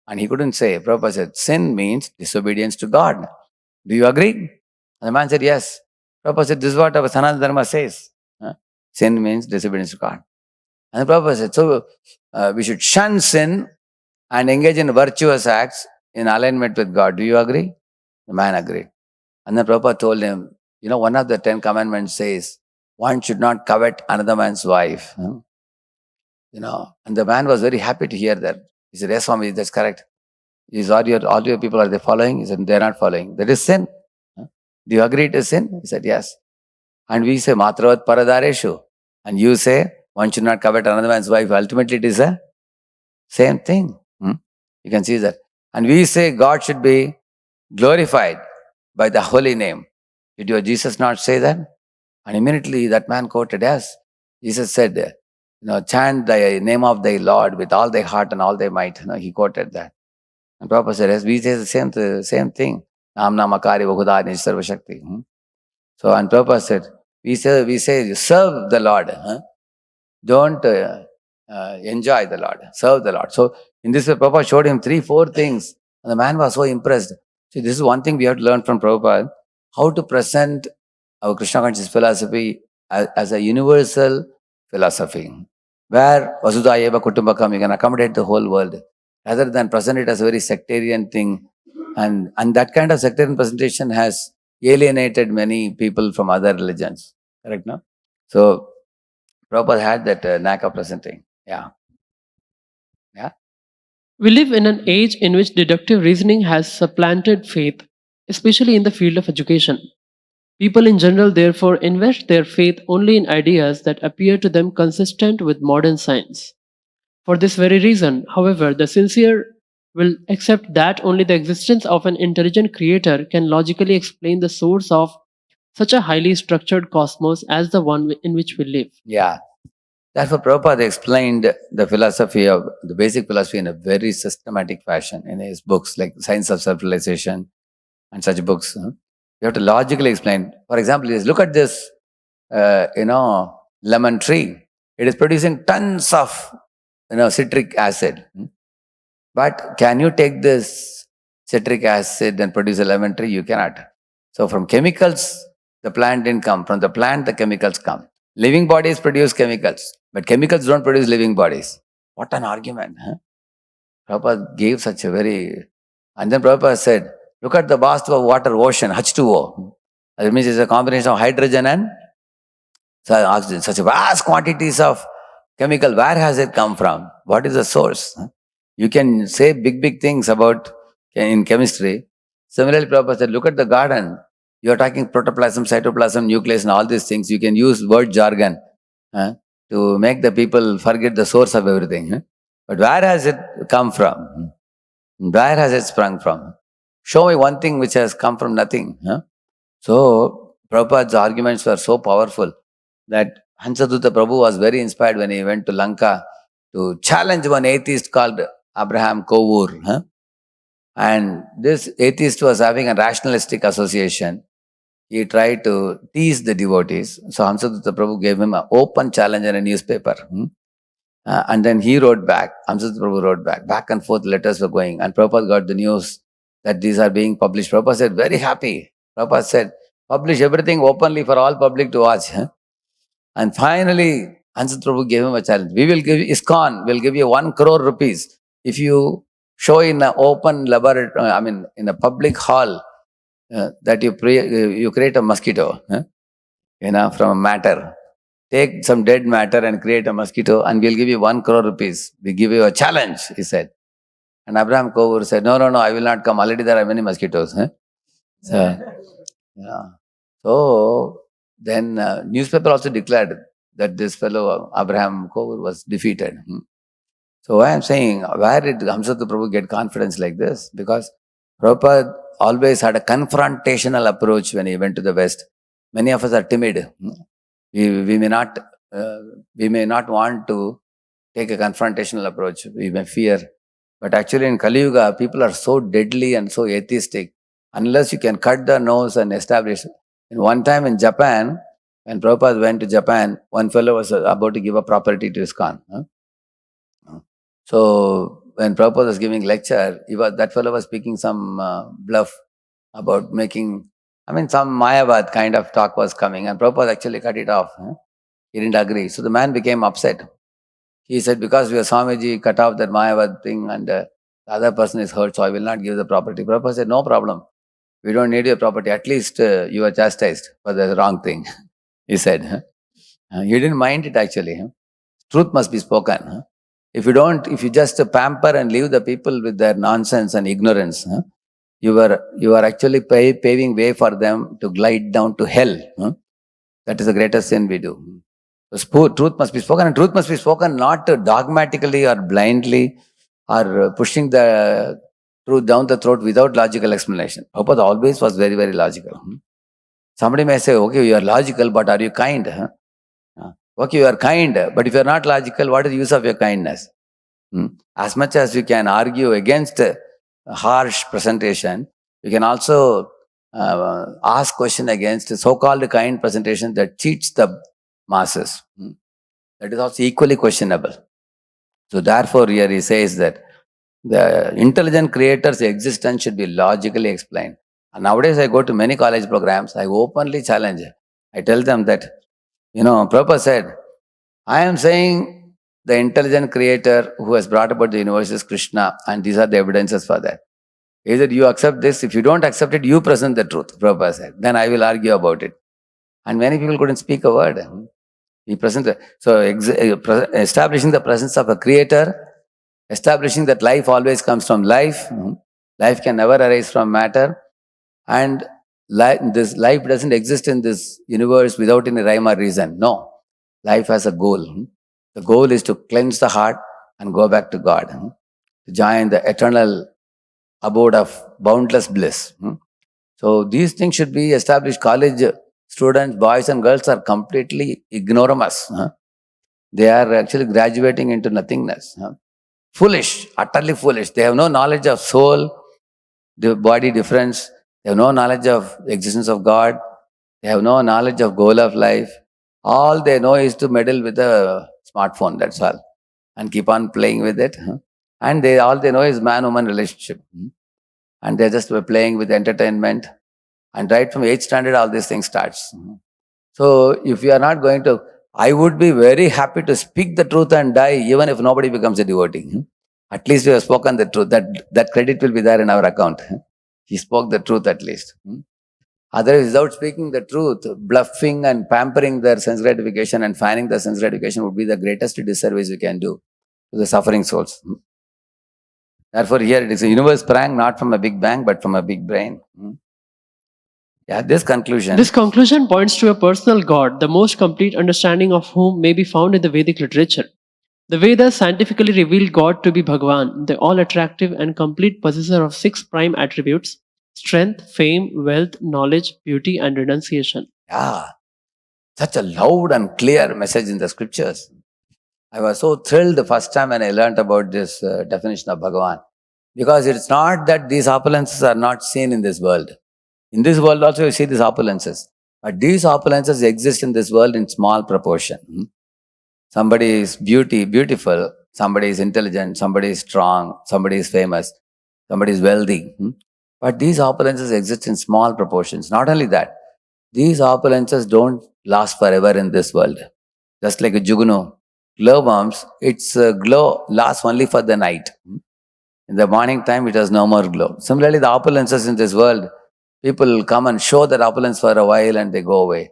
And he couldn't say. Prabhupada said, sin means disobedience to God. Do you agree? And the man said, yes. Prabhupada said, this is what our Sanatana Dharma says. Sin means disobedience to God. And the Prabhupada said, so we should shun sin and engage in virtuous acts in alignment with God. Do you agree? The man agreed. And then Prabhupada told him, one of the 10 commandments says, one should not covet another man's wife. And the man was very happy to hear that. He said, yes, Swami, that's correct. All your people, are they following? He said, they're not following. That is sin. Do you agree it is sin? He said, yes. And we say, Matravat Paradareshu. And you say, one should not covet another man's wife. Ultimately, it is the same thing. You can see that. And we say, God should be glorified by the holy name. Did your Jesus not say that? And immediately that man quoted, yes. Jesus said, chant the name of thy Lord with all thy heart and all thy might. He quoted that. And Prabhupada said, yes, we say the same thing. Nam namakari vahudani sarva shakti. So, and Prabhupada said, we say serve the Lord. Don't enjoy the Lord. Serve the Lord. So, in this way, Prabhupada showed him 3-4 things. And the man was so impressed. See, this is one thing we have to learn from Prabhupada. How to present our Krishna conscious philosophy as a universal philosophy. Where Vasudhaiva Kutumbakam, you can accommodate the whole world. Rather than present it as a very sectarian thing. And that kind of sectarian presentation has alienated many people from other religions. Correct, no? So, Prabhupada had that knack of presenting. Yeah. We live in an age in which deductive reasoning has supplanted faith, especially in the field of education. People in general, therefore, invest their faith only in ideas that appear to them consistent with modern science. For this very reason, however, the sincere will accept that only the existence of an intelligent creator can logically explain the source of such a highly structured cosmos as the one in which we live. Yeah. Therefore, Prabhupada explained the basic philosophy in a very systematic fashion in his books like Science of Self-Realization and such books. You have to logically explain. For example, look at this, lemon tree. It is producing tons of, citric acid. But can you take this citric acid and produce a lemon tree? You cannot. So from chemicals, the plant didn't come. From the plant, the chemicals come. Living bodies produce chemicals, but chemicals don't produce living bodies. What an argument. Prabhupada gave such a very... And then Prabhupada said, look at the vast of water ocean, H2O. That means it's a combination of hydrogen and oxygen. Such vast quantities of chemical. Where has it come from? What is the source? You can say big things about in chemistry. Similarly, Prabhupada said, look at the garden. You are talking protoplasm, cytoplasm, nucleus and all these things. You can use word jargon to make the people forget the source of everything. But where has it come from? Where has it sprung from? Show me one thing which has come from nothing. So, Prabhupada's arguments were so powerful that Hansadutta Prabhu was very inspired when he went to Lanka to challenge one atheist called Abraham Kovur. And this atheist was having a rationalistic association. He tried to tease the devotees. So Hamsadutta Prabhu gave him an open challenge in a newspaper. And then he wrote back. Hamsadutta Prabhu wrote back. Back and forth letters were going. And Prabhupada got the news that these are being published. Prabhupada said, very happy. Prabhupada said, publish everything openly for all public to watch. And finally, Hamsadutta Prabhu gave him a challenge. We will give ISKCON, we'll give you 1 crore rupees if you show in an open laboratory, in a public hall, that you create a mosquito, from matter. Take some dead matter and create a mosquito, and we'll give you 1 crore rupees. We give you a challenge, he said. And Abraham Kovar said, no, I will not come. Already there are many mosquitoes. So, yeah. So then newspaper also declared that this fellow Abraham Kovar was defeated. So why I'm saying, where did Hamsatha Prabhu get confidence like this? Because Prabhupada always had a confrontational approach when he went to the West. Many of us are timid. We may not want to take a confrontational approach. We may fear. But actually in Kali Yuga, people are so deadly and so atheistic. Unless you can cut the nose and establish. And one time in Japan, when Prabhupada went to Japan, one fellow was about to give a property to ISKCON. So when Prabhupada was giving lecture, that fellow was speaking some bluff about making, some Mayavad kind of talk was coming, and Prabhupada actually cut it off. He didn't agree. So the man became upset. He said, because your Swamiji cut off that Mayavad thing and the other person is hurt, so I will not give the property. Prabhupada said, no problem. We don't need your property. At least you are chastised for the wrong thing, he said. He didn't mind it actually. Truth must be spoken. If you just pamper and leave the people with their nonsense and ignorance, you are actually paving way for them to glide down to hell. That is the greatest sin we do. So truth must be spoken, and truth must be spoken not dogmatically or blindly or pushing the truth down the throat without logical explanation. Prabhupada always was very, very logical. Somebody may say, okay, you are logical, but are you kind? Okay, you are kind, but if you are not logical, what is the use of your kindness? As much as you can argue against harsh presentation, you can also ask question against so-called kind presentation that cheats the masses. That is also equally questionable. So therefore here he says that the intelligent creator's existence should be logically explained. And nowadays I go to many college programs, I openly challenge. I tell them that, Prabhupada said, I am saying the intelligent creator who has brought about the universe is Krishna, and these are the evidences for that. Either you accept this, if you don't accept it, you present the truth, Prabhupada said. Then I will argue about it. And many people couldn't speak a word. He presented. So establishing the presence of a creator, establishing that life always comes from life. Life can never arise from matter. And this life doesn't exist in this universe without any rhyme or reason. No. Life has a goal. The goal is to cleanse the heart and go back to God. To join the eternal abode of boundless bliss. So these things should be established. College students, boys and girls are completely ignoramus. They are actually graduating into nothingness. Foolish, utterly foolish. They have no knowledge of soul, the body difference. They have no knowledge of the existence of God. They have no knowledge of goal of life. All they know is to meddle with a smartphone, that's all. And keep on playing with it. And all they know is man-woman relationship. And they're just playing with entertainment. And right from 8th standard, all these things starts. So if you are not going to, I would be very happy to speak the truth and die, even if nobody becomes a devotee. At least we have spoken the truth. That credit will be there in our account. He spoke the truth at least. Otherwise, without speaking the truth, bluffing and pampering their sense gratification and fanning the sense gratification would be the greatest disservice we can do to the suffering souls. Therefore, here it is a universe sprang not from a big bang, but from a big brain. Yeah, this conclusion. This conclusion points to a personal God, the most complete understanding of whom may be found in the Vedic literature. The Vedas scientifically reveal God to be Bhagavan, the all-attractive and complete possessor of 6 prime attributes: strength, fame, wealth, knowledge, beauty, and renunciation. Yeah, such a loud and clear message in the scriptures. I was so thrilled the first time when I learned about this definition of Bhagavan. Because it's not that these opulences are not seen in this world. In this world also you see these opulences. But these opulences exist in this world in small proportion. Somebody is beautiful, somebody is intelligent, somebody is strong, somebody is famous, somebody is wealthy. But these opulences exist in small proportions. Not only that, these opulences don't last forever in this world. Just like a jugunu, glowworms, its glow lasts only for the night. In the morning time, it has no more glow. Similarly, the opulences in this world, people come and show their opulence for a while and they go away.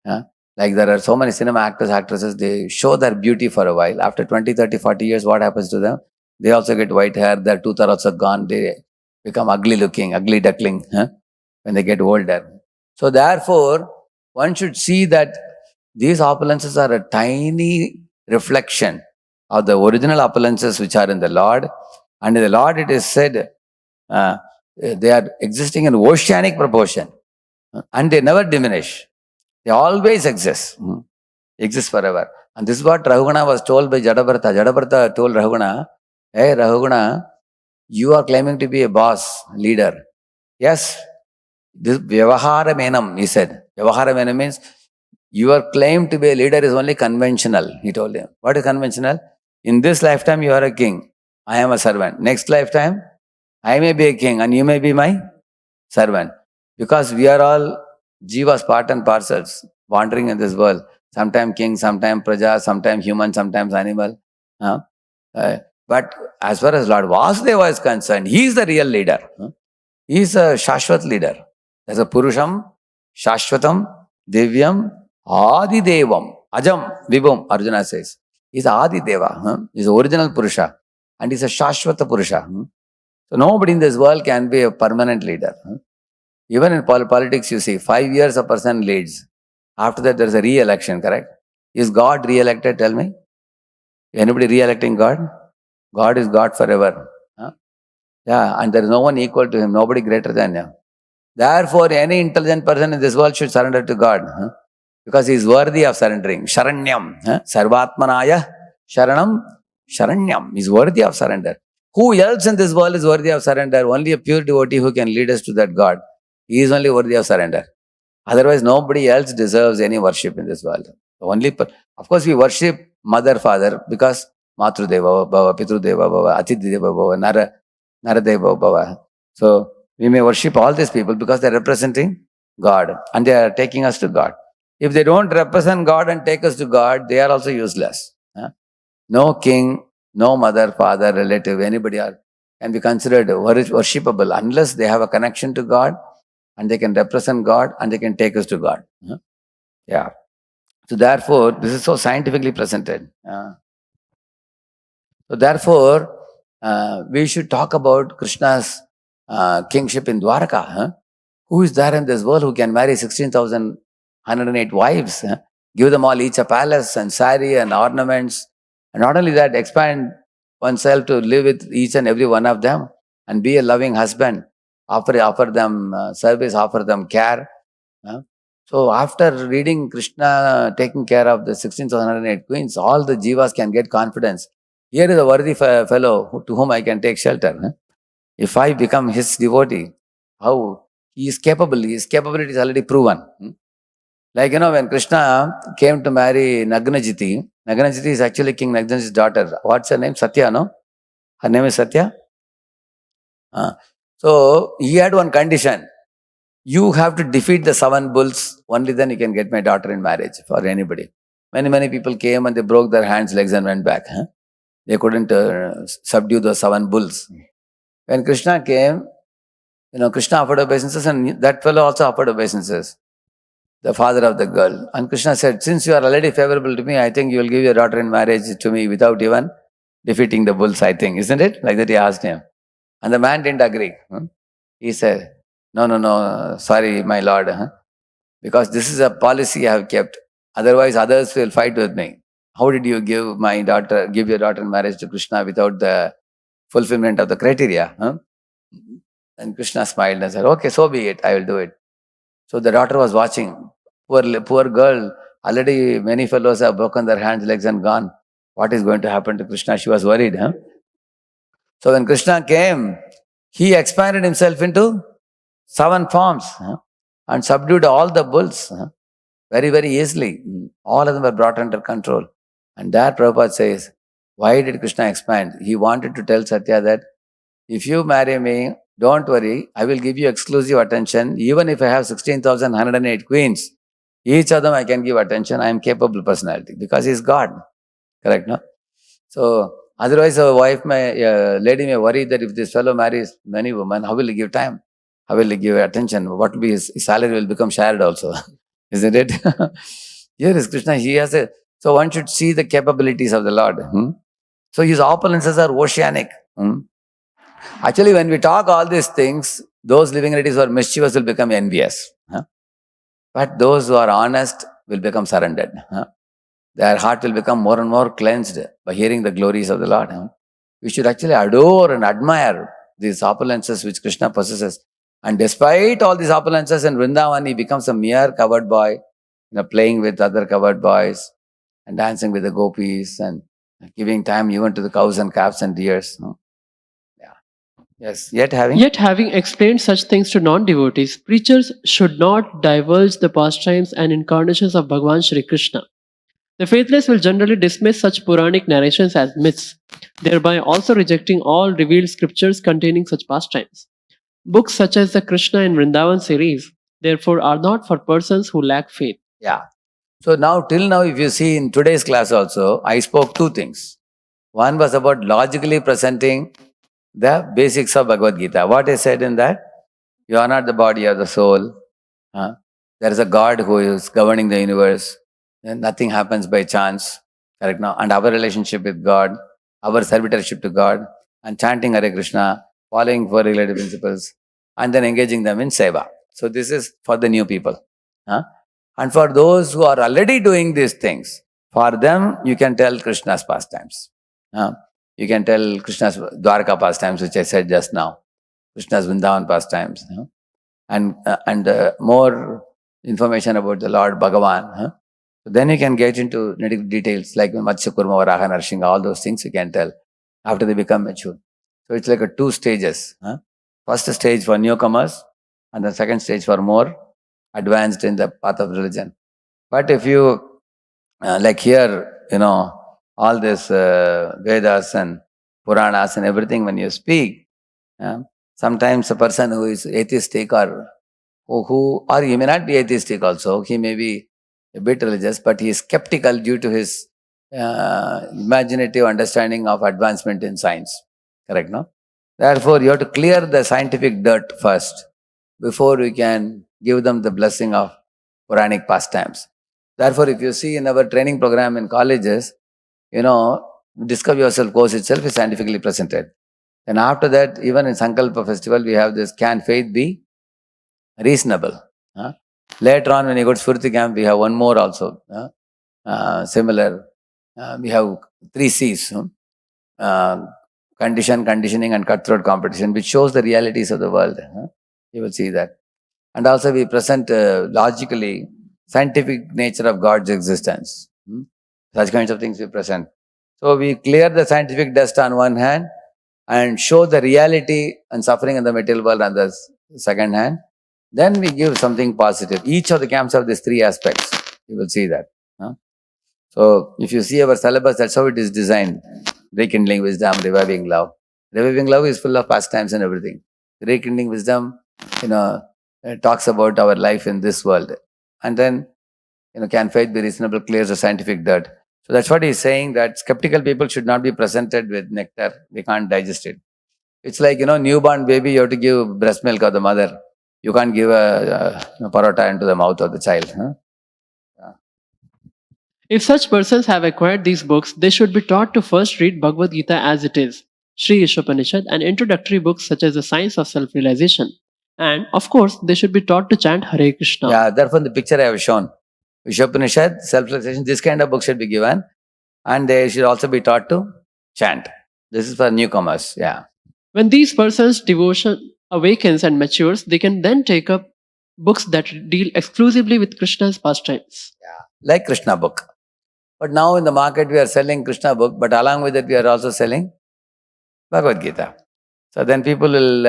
Like there are so many cinema actors, actresses, they show their beauty for a while. After 20, 30, 40 years, what happens to them? They also get white hair, their tooth are also gone, they become ugly looking, ugly duckling when they get older. So therefore, one should see that these opulences are a tiny reflection of the original opulences which are in the Lord. And in the Lord it is said, they are existing in oceanic proportion and they never diminish. They always exist forever. And this is what Rahugana was told by Jadabharata. Jadabharata told Rahugana, hey Rahugana, you are claiming to be a boss, leader. Yes, this Vyavahara Menam, he said. Vyavahara Menam means your claim to be a leader is only conventional, he told him. What is conventional? In this lifetime, you are a king. I am a servant. Next lifetime, I may be a king and you may be my servant. Because we are all jivas, part and parcels, wandering in this world. Sometimes king, sometimes praja, sometimes human, sometimes animal. But as far as Lord Vasudeva is concerned, he is the real leader. He is a Shashvat leader. There's a Purusham, Shashvatam, Divyam, Adi Devam, Ajam, Vibhum, Arjuna says. He's Adi Deva. He's the original Purusha. And he's a Shashvata Purusha. So nobody in this world can be a permanent leader. Even in politics, you see, 5 years a person leads. After that, there's a re-election, correct? Is God re-elected? Tell me. Anybody re-electing God? God is God forever. Yeah, and there is no one equal to him, nobody greater than him. Therefore, any intelligent person in this world should surrender to God. Because he is worthy of surrendering. Sharanyam. Sarvatmanaya Sharanam Sharanyam. He is worthy of surrender. Who else in this world is worthy of surrender? Only a pure devotee who can lead us to that God. He is only worthy of surrender. Otherwise, nobody else deserves any worship in this world. Of course, we worship Mother, Father because Matrudeva Bhava, Pitrudeva Bhava, Atideva Bhava, Naradeva Bhava. So, we may worship all these people because they are representing God and they are taking us to God. If they don't represent God and take us to God, they are also useless. No king, no mother, father, relative, anybody can be considered worshipable unless they have a connection to God and they can represent God and they can take us to God. Yeah. So therefore, this is so scientifically presented. So therefore, we should talk about Krishna's kingship in Dwarka. Who is there in this world who can marry 16,108 wives? Give them all each a palace and sari and ornaments. And not only that, expand oneself to live with each and every one of them and be a loving husband. Offer them service, offer them care. So after reading Krishna taking care of the 16,108 queens, all the jivas can get confidence. Here is a worthy fellow to whom I can take shelter. If I become his devotee, how he is capable, his capability is already proven. Like, when Krishna came to marry Nagnajiti, Nagnajiti is actually King Nagnajiti's daughter. What's her name? Satya, no? Her name is Satya? So, he had one condition. You have to defeat the 7 bulls, only then you can get my daughter in marriage for anybody. Many people came and they broke their hands, legs and went back. They couldn't subdue the 7 bulls. When Krishna came, Krishna offered obeisances and that fellow also offered obeisances, the father of the girl. And Krishna said, since you are already favorable to me, I think you will give your daughter in marriage to me without even defeating the bulls, I think. Isn't it? Like that he asked him. And the man didn't agree. He said, no, sorry, my lord. Because this is a policy I have kept. Otherwise, others will fight with me. How did you give your daughter in marriage to Krishna without the fulfillment of the criteria? And Krishna smiled and said, okay, so be it, I will do it. So the daughter was watching. Poor girl, already many fellows have broken their hands, legs and gone. What is going to happen to Krishna? She was worried. So when Krishna came, he expanded himself into 7 forms and subdued all the bulls very, very easily. All of them were brought under control. And there Prabhupada says, why did Krishna expand? He wanted to tell Satya that if you marry me, don't worry, I will give you exclusive attention. Even if I have 16,108 queens, each of them I can give attention. I am capable personality because he is God. Correct, no? So Otherwise, a lady may worry that if this fellow marries many women, how will he give time? How will he give attention? What will be his salary will become shared also, isn't it? Here is Krishna. He has a, so one should see the capabilities of the Lord. So his opulences are oceanic. Actually, when we talk all these things, those living entities who are mischievous will become envious. But those who are honest will become surrendered. Their heart will become more and more cleansed by hearing the glories of the Lord. We should actually adore and admire these opulences which Krishna possesses. And despite all these opulences in Vrindavan, he becomes a mere covered boy, playing with other covered boys and dancing with the gopis and giving time even to the cows and calves and deers. Yeah. Yes. Yet having explained such things to non-devotees, preachers should not divulge the pastimes and incarnations of Bhagavan Shri Krishna. The faithless will generally dismiss such Puranic narrations as myths, thereby also rejecting all revealed scriptures containing such pastimes. Books such as the Krishna and Vrindavan series, therefore, are not for persons who lack faith. Yeah. So now, till now, if you see in today's class also, I spoke two things. One was about logically presenting the basics of Bhagavad Gita. What I said in that? You are not the body or the soul. There is a God who is governing the universe. And nothing happens by chance. Correct now? And our relationship with God, our servitorship to God, and chanting Hare Krishna, following four regulative principles, and then engaging them in seva. So this is for the new people. And for those who are already doing these things, for them you can tell Krishna's pastimes. You can tell Krishna's Dwarka pastimes, which I said just now. Krishna's Vrindavan pastimes. And more information about the Lord Bhagavan. So then you can get into details like Matsya Kurma, Varaha, Narsingha, all those things you can tell after they become mature. So it's like a two stages. First stage for newcomers and the second stage for more advanced in the path of religion. But if you, like here, all this Vedas and Puranas and everything, when you speak, sometimes a person who is atheistic or he may not be atheistic also, he may be a bit religious, but he is skeptical due to his imaginative understanding of advancement in science. Correct, no? Therefore, you have to clear the scientific dirt first before we can give them the blessing of Puranic pastimes. Therefore, if you see in our training program in colleges, Discover Yourself course itself is scientifically presented. And after that, even in Sankalpa festival, we have this, can faith be reasonable? Later on, when you go to Spurti camp, we have one more also. Similar. We have 3 C's. Condition, conditioning, and cutthroat competition, which shows the realities of the world. You will see that. And also we present logically scientific nature of God's existence. Such kinds of things we present. So we clear the scientific dust on one hand and show the reality and suffering in the material world on the second hand. Then we give something positive. Each of the camps have these 3 aspects. You will see that. So if you see our syllabus, that's how it is designed. Rekindling wisdom, reviving love. Reviving love is full of pastimes and everything. Rekindling wisdom, talks about our life in this world. And then, can faith be reasonable, clears the scientific dirt. So that's what he's saying, that skeptical people should not be presented with nectar. They can't digest it. It's like, newborn baby, you have to give breast milk of the mother. You can't give a parota into the mouth of the child. If such persons have acquired these books, they should be taught to first read Bhagavad Gita as it is, Sri Ishopanishad, and introductory books such as The Science of Self-Realization. And, of course, they should be taught to chant Hare Krishna. Yeah, therefore the picture I have shown. Ishopanishad, Self-Realization, this kind of book should be given. And they should also be taught to chant. This is for newcomers, yeah. When these persons' devotion awakens and matures, they can then take up books that deal exclusively with Krishna's pastimes. Yeah, like Krishna book. But now in the market we are selling Krishna book, but along with it we are also selling Bhagavad Gita. So then people will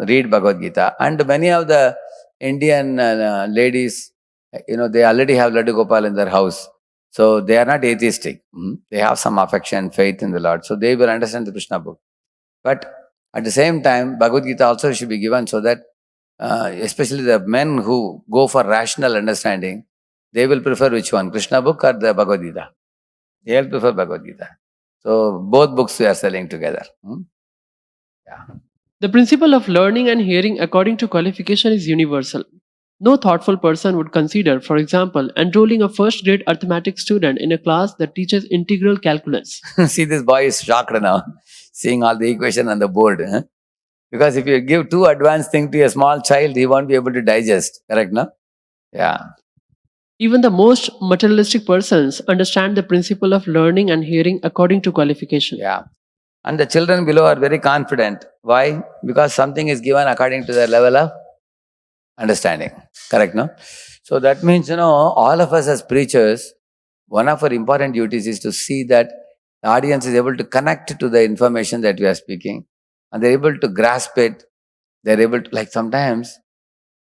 read Bhagavad Gita. And many of the Indian ladies, they already have Laddu Gopal in their house. So they are not atheistic. They have some affection, faith in the Lord. So they will understand the Krishna book. But at the same time, Bhagavad Gita also should be given so that especially the men who go for rational understanding, they will prefer which one? Krishna book or the Bhagavad Gita? They will prefer Bhagavad Gita. So both books we are selling together. Yeah. The principle of learning and hearing according to qualification is universal. No thoughtful person would consider, for example, enrolling a first grade arithmetic student in a class that teaches integral calculus. See, this boy is shocked now, seeing all the equation on the board. Because if you give too advanced thing to a small child, he won't be able to digest. Correct, no? Yeah. Even the most materialistic persons understand the principle of learning and hearing according to qualification. Yeah. And the children below are very confident. Why? Because something is given according to their level of understanding. Correct, no? So that means, all of us as preachers, one of our important duties is to see that the audience is able to connect to the information that we are speaking and they're able to grasp it. They're able to, like sometimes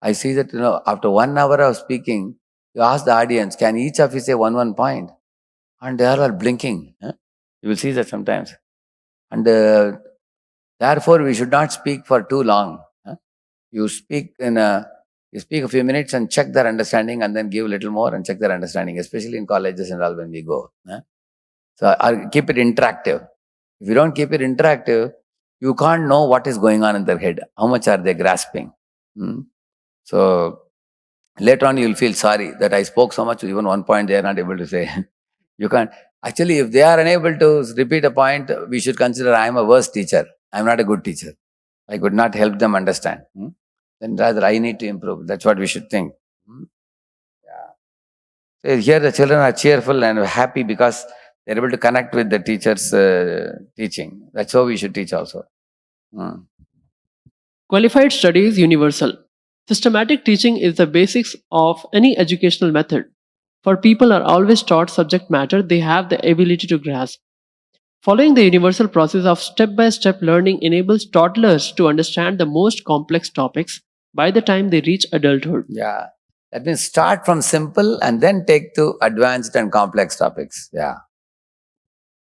I see that, after 1 hour of speaking, you ask the audience, can each of you say one point? And they are all blinking. You will see that sometimes. And therefore, we should not speak for too long. You speak you speak a few minutes and check their understanding, and then give a little more and check their understanding, especially in colleges and all when we go. So keep it interactive. If you don't keep it interactive, you can't know what is going on in their head. How much are they grasping? So later on, you'll feel sorry that I spoke so much, even 1 point they are not able to say. You can't. Actually, if they are unable to repeat a point, we should consider I am a worse teacher. I am not a good teacher. I could not help them understand. Then rather I need to improve. That's what we should think. Yeah. So here the children are cheerful and happy because they're able to connect with the teacher's teaching. That's how we should teach also. Qualified study is universal. Systematic teaching is the basics of any educational method. For people are always taught subject matter they have the ability to grasp. Following the universal process of step-by-step learning enables toddlers to understand the most complex topics by the time they reach adulthood. Yeah. That means start from simple and then take to advanced and complex topics. Yeah.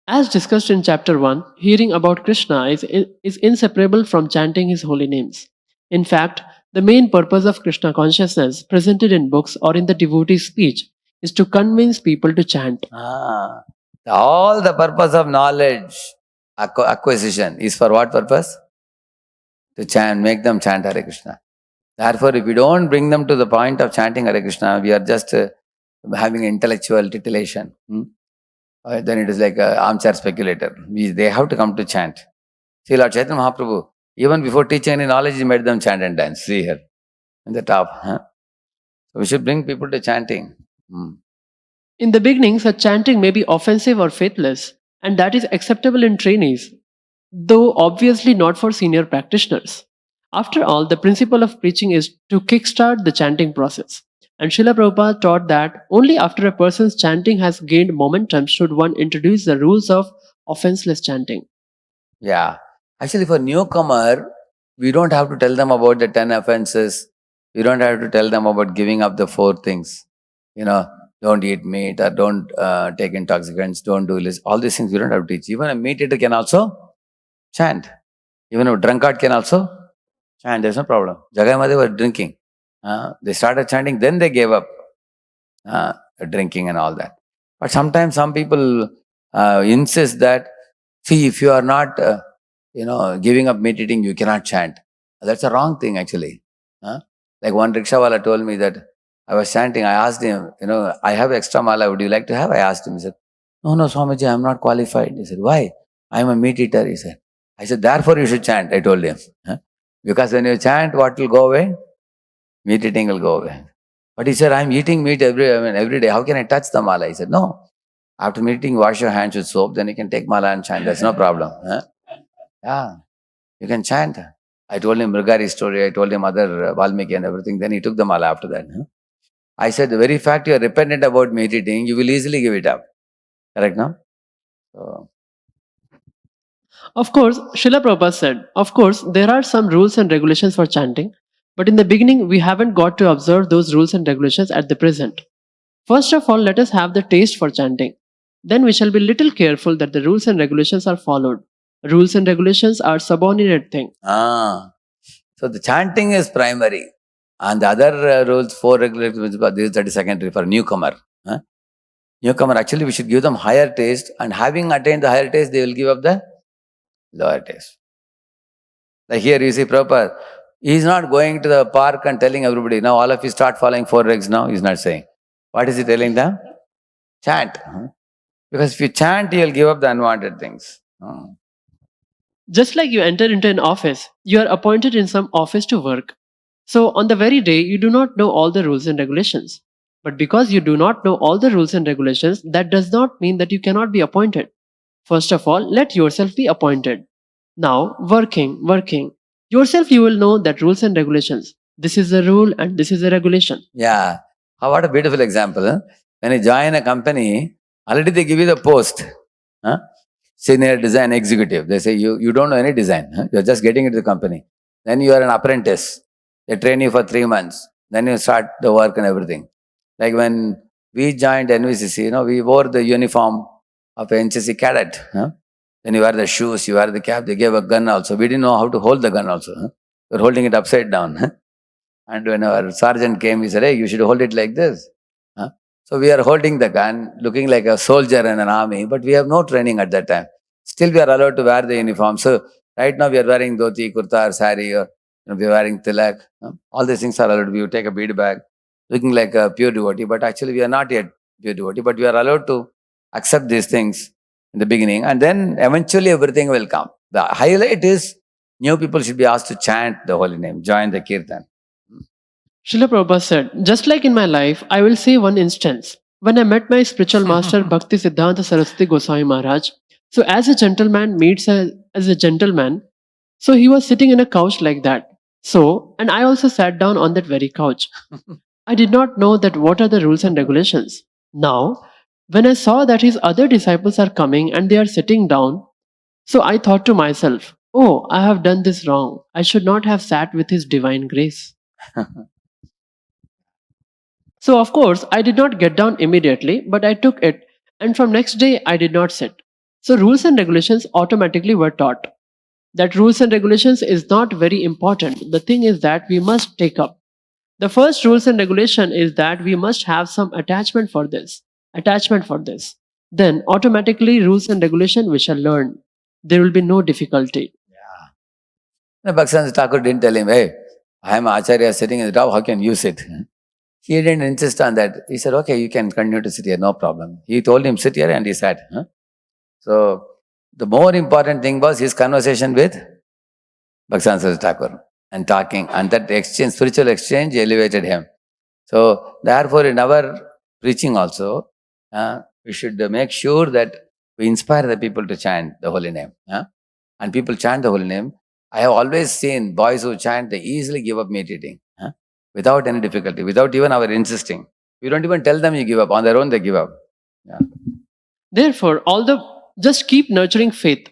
As discussed in chapter 1, hearing about Krishna is inseparable from chanting his holy names. In fact, the main purpose of Krishna consciousness presented in books or in the devotee's speech is to convince people to chant. All the purpose of knowledge acquisition is for what purpose? To chant, make them chant Hare Krishna. Therefore, if we don't bring them to the point of chanting Hare Krishna, we are just having intellectual titillation. Then it is like an armchair speculator. They have to come to chant. See, Lord Chaitanya Mahaprabhu, even before teaching any knowledge, he made them chant and dance. See here, in the top. So we should bring people to chanting. In the beginning, such chanting may be offensive or faithless, and that is acceptable in trainees, though obviously not for senior practitioners. After all, the principle of preaching is to kickstart the chanting process. And Srila Prabhupada taught that only after a person's chanting has gained momentum should one introduce the rules of offenseless chanting. Yeah. Actually, for newcomer, we don't have to tell them about the 10 offenses. We don't have to tell them about giving up the 4 things. Don't eat meat or don't take intoxicants, don't do this. All these things we don't have to teach. Even a meat eater can also chant. Even a drunkard can also chant. There's no problem. Jagai Mother were drinking. They started chanting, then they gave up drinking and all that. But sometimes some people insist that, see, if you are not, giving up meat eating, you cannot chant. That's a wrong thing actually. Like one rickshawala told me that I was chanting. I asked him, I have extra mala, would you like to have? I asked him. He said, no, Swamiji, I'm not qualified. He said, why? I'm a meat eater, he said. I said, therefore you should chant, I told him. Because when you chant, what will go away? Meat eating will go away. But he said, I'm eating meat every day. How can I touch the mala? He said, no. After meat eating, wash your hands with soap, then you can take mala and chant. That's no problem. Yeah, you can chant. I told him Mrigari's story. I told him other Valmiki and everything. Then he took the mala after that. I said, the very fact you are repentant about meat eating, you will easily give it up. Correct, no? So, of course, Srila Prabhupada said, of course, there are some rules and regulations for chanting, but in the beginning, we haven't got to observe those rules and regulations at the present. First of all, let us have the taste for chanting. Then we shall be little careful that the rules and regulations are followed. Rules and regulations are subordinate thing. So the chanting is primary. And the other rules, 4 regulations, this is secondary for newcomer. newcomer, actually we should give them higher taste, and having attained the higher taste, they will give up the lower taste. Like here you see Prabhupada, he is not going to the park and telling everybody, now all of you start following 4 legs now. He's not saying. What is he telling them? Chant. Because if you chant, you'll give up the unwanted things. Just like you enter into an office, you are appointed in some office to work. So, on the very day, you do not know all the rules and regulations. But because you do not know all the rules and regulations, that does not mean that you cannot be appointed. First of all, let yourself be appointed. Now, working. Yourself, you will know that rules and regulations. This is a rule and this is a regulation. Yeah. What a beautiful example. Huh? When you join a company, already they give you the post. Huh? Senior design executive. They say you don't know any design. Huh? You're just getting into the company. Then you are an apprentice. They train you for 3 months. Then you start the work and everything. Like when we joined NVCC, we wore the uniform of an NCC cadet. Huh? Then you wear the shoes, you wear the cap. They gave a gun also. We didn't know how to hold the gun also. Huh? We were holding it upside down. Huh? And when our sergeant came, he said, hey, you should hold it like this. Huh? So we are holding the gun, looking like a soldier in an army, but we have no training at that time. Still we are allowed to wear the uniform. So right now we are wearing dhoti, kurta or sari, or we are wearing tilak. All these things are allowed. We take a bead bag, looking like a pure devotee, but actually we are not yet pure devotee, but we are allowed to accept these things in the beginning, and then eventually everything will come. The highlight is new people should be asked to chant the holy name, join the kirtan. Srila Prabhupada said, just like in my life, I will say one instance. When I met my spiritual master Bhakti Siddhanta Saraswati Goswami Maharaj, so as a gentleman meets as a gentleman, so he was sitting in a couch like that. So, and I also sat down on that very couch. I did not know that what are the rules and regulations. Now, when I saw that his other disciples are coming and they are sitting down, so I thought to myself, oh, I have done this wrong. I should not have sat with his divine grace. So of course, I did not get down immediately, but I took it, and from next day I did not sit. So rules and regulations automatically were taught. That rules and regulations is not very important. The thing is that we must take up. The first rules and regulation is that we must have some attachment for this. Then automatically rules and regulation we shall learn. There will be no difficulty. Yeah. Bhakti Thakur didn't tell him, hey, I am Acharya sitting in the top, how can you sit? He didn't insist on that. He said, okay, you can continue to sit here, no problem. He told him, sit here, and he sat. So, the more important thing was his conversation with Bhakti Thakur and talking, and that exchange, spiritual exchange elevated him. So, therefore, in our preaching also, we should make sure that we inspire the people to chant the holy name. And people chant the holy name. I have always seen boys who chant, they easily give up meditating. Without any difficulty, without even our insisting. We don't even tell them you give up. On their own, they give up. Yeah. Therefore, just keep nurturing faith.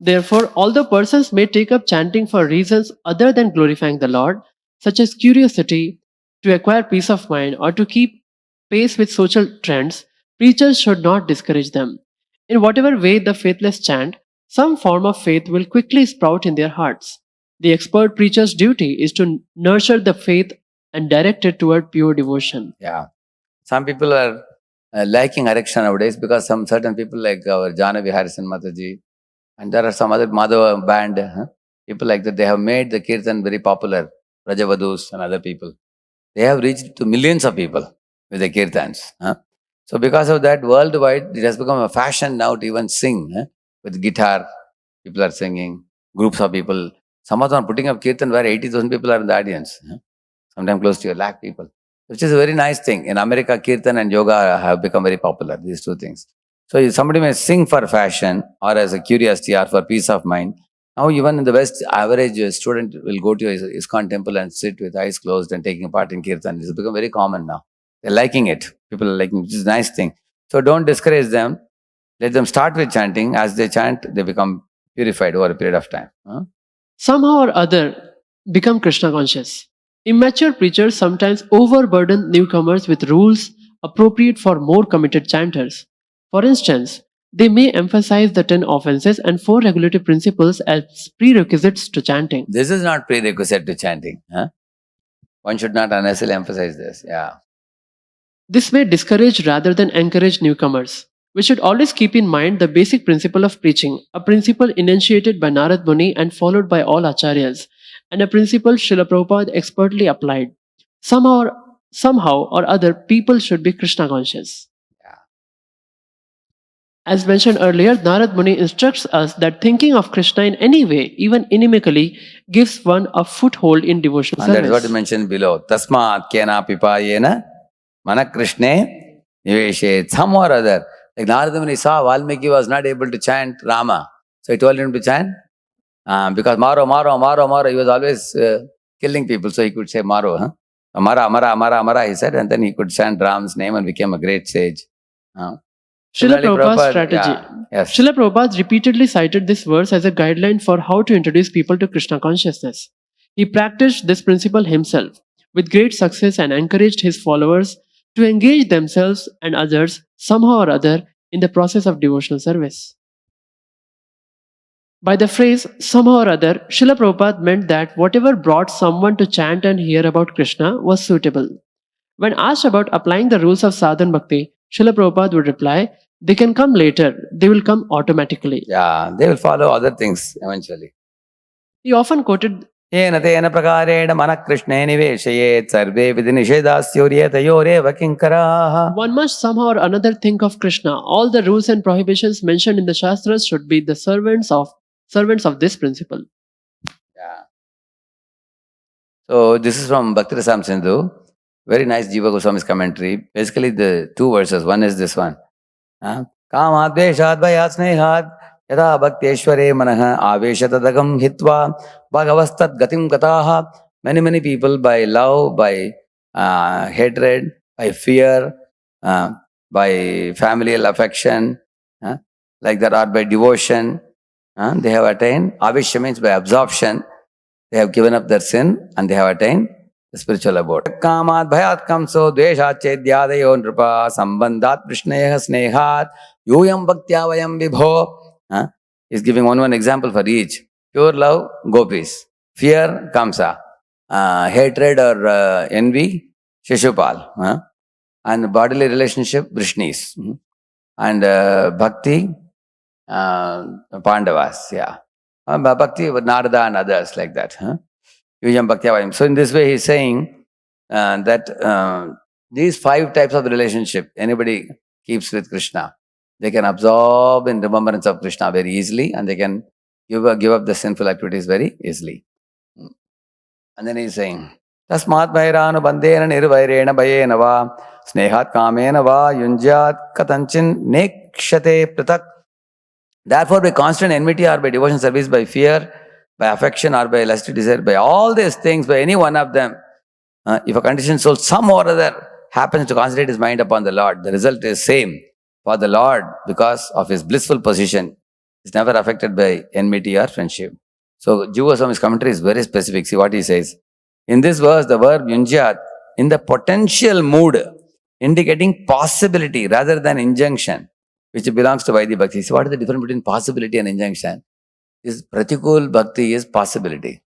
Therefore, although persons may take up chanting for reasons other than glorifying the Lord, such as curiosity, to acquire peace of mind, or to keep pace with social trends, preachers should not discourage them. In whatever way the faithless chant, some form of faith will quickly sprout in their hearts. The expert preacher's duty is to nurture the faith and direct it toward pure devotion. Yeah. Some people are liking Hare Krishna nowadays because some certain people like our Janavi Harrison Mataji, and there are some other Madhava band, people like that, they have made the Kirtan very popular. Rajavadus and other people. They have reached to millions of people with the Kirtans. So because of that, worldwide, it has become a fashion now to even sing with guitar. People are singing, groups of people. Some of them are putting up Kirtan where 80,000 people are in the audience. Sometimes close to 1 lakh people, which is a very nice thing. In America, Kirtan and yoga have become very popular, these two things. So somebody may sing for fashion or as a curiosity or for peace of mind. Now even in the West, average student will go to a ISKCON temple and sit with eyes closed and taking part in Kirtan. It's become very common now. They're liking it. People are liking it, which is a nice thing. So don't discourage them. Let them start with chanting. As they chant, they become purified over a period of time. Somehow or other, become Krishna conscious. Immature preachers sometimes overburden newcomers with rules appropriate for more committed chanters. For instance, they may emphasize the 10 offenses and 4 regulative principles as prerequisites to chanting. This is not prerequisite to chanting. One should not unnecessarily emphasize this. Yeah. This may discourage rather than encourage newcomers. We should always keep in mind the basic principle of preaching, a principle initiated by Narad Muni and followed by all acharyas, and a principle Srila Prabhupada expertly applied. Somehow or other, people should be Krishna conscious. As mentioned earlier, Narad Muni instructs us that thinking of Krishna in any way, even inimically, gives one a foothold in devotional And service. that is what you mentioned below. Tasmat kena pipayena mana Krishne niveshet. Some or other. Like Narada Muni saw Valmiki was not able to chant Rama. So he told him to chant because Maro. He was always killing people. So he could say Maro. Huh? Amara, he said. And then he could chant Ram's name and became a great sage. Srila Similarly, Prabhupada's strategy. Yes. Srila Prabhupada repeatedly cited this verse as a guideline for how to introduce people to Krishna consciousness. He practiced this principle himself with great success and encouraged his followers to engage themselves and others somehow or other in the process of devotional service. By the phrase somehow or other, Srila Prabhupada meant that whatever brought someone to chant and hear about Krishna was suitable. When asked about applying the rules of sadhan bhakti, Srila Prabhupada would reply, they can come later, they will come automatically. Yeah, they will follow other things eventually. He often quoted, Yena tena prakareణ mana Krishne niveshayet sarve vidhi nishedasyoretayoreva kinkaraha. one must somehow or another think of Krishna. All the rules and prohibitions mentioned in the Shastras should be the servants of this principle. Yeah. So this is from Bhakti Rasam Sindhu. Very nice Jiva Goswami's commentary. Basically the two verses. One is this one. Kamad dveshad vayat snehad yada bhakteshware manaha aveshatadagam hitva bhagavastad gatim gataha. Many people by love, by hatred, by fear, by familial affection, like that, or by devotion, they have attained. Aveshya means by absorption. They have given up their sin and they have attained the spiritual abode. Kamad bhayat kamso dveshat chedyadayo nrupa sambandhat prishneha snehat yuyam bhaktya vayam vibho. He's giving one example for each. Pure love, gopis. Fear, kamsa. Hatred or envy, Shishupal. And bodily relationship, Vrishnis. And bhakti, Pandavas. Yeah. Bhakti, Narada and others like that. Yujam Bhaktya Vayam. So in this way he's saying that these 5 types of relationship anybody keeps with Krishna, they can absorb in remembrance of Krishna very easily and they can give up the sinful activities very easily. And then he's saying, Tasmat Vairanu Bandena Nirvairena Bayena Va Snehat Kamena Va Yunjat Katanchin Nekshate Pratak. Therefore, by constant enmity or by devotion service, by fear, by affection or by lusty desire, by all these things, by any one of them, if a conditioned soul some or other happens to concentrate his mind upon the Lord, the result is same for the Lord because of his blissful position. Is never affected by enmity or friendship. So, Jiva Goswami's commentary is very specific. See what he says. In this verse, the verb yunjat, in the potential mood, indicating possibility rather than injunction, which belongs to Vaidhi Bhakti. See what is the difference between possibility and injunction? Is Pratikul Bhakti is possibility.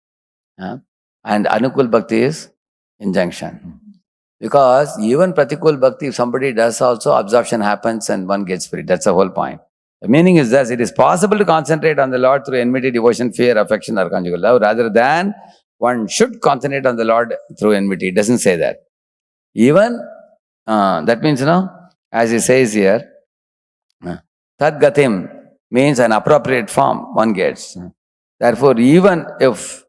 And Anukul Bhakti is injunction. Because even Pratikul Bhakti, if somebody does also, absorption happens and one gets free. That's the whole point. The meaning is that it is possible to concentrate on the Lord through enmity, devotion, fear, affection or conjugal love rather than one should concentrate on the Lord through enmity. It doesn't say that. Even, that means, as he says here, Tad Gatim means an appropriate form one gets. Therefore, even if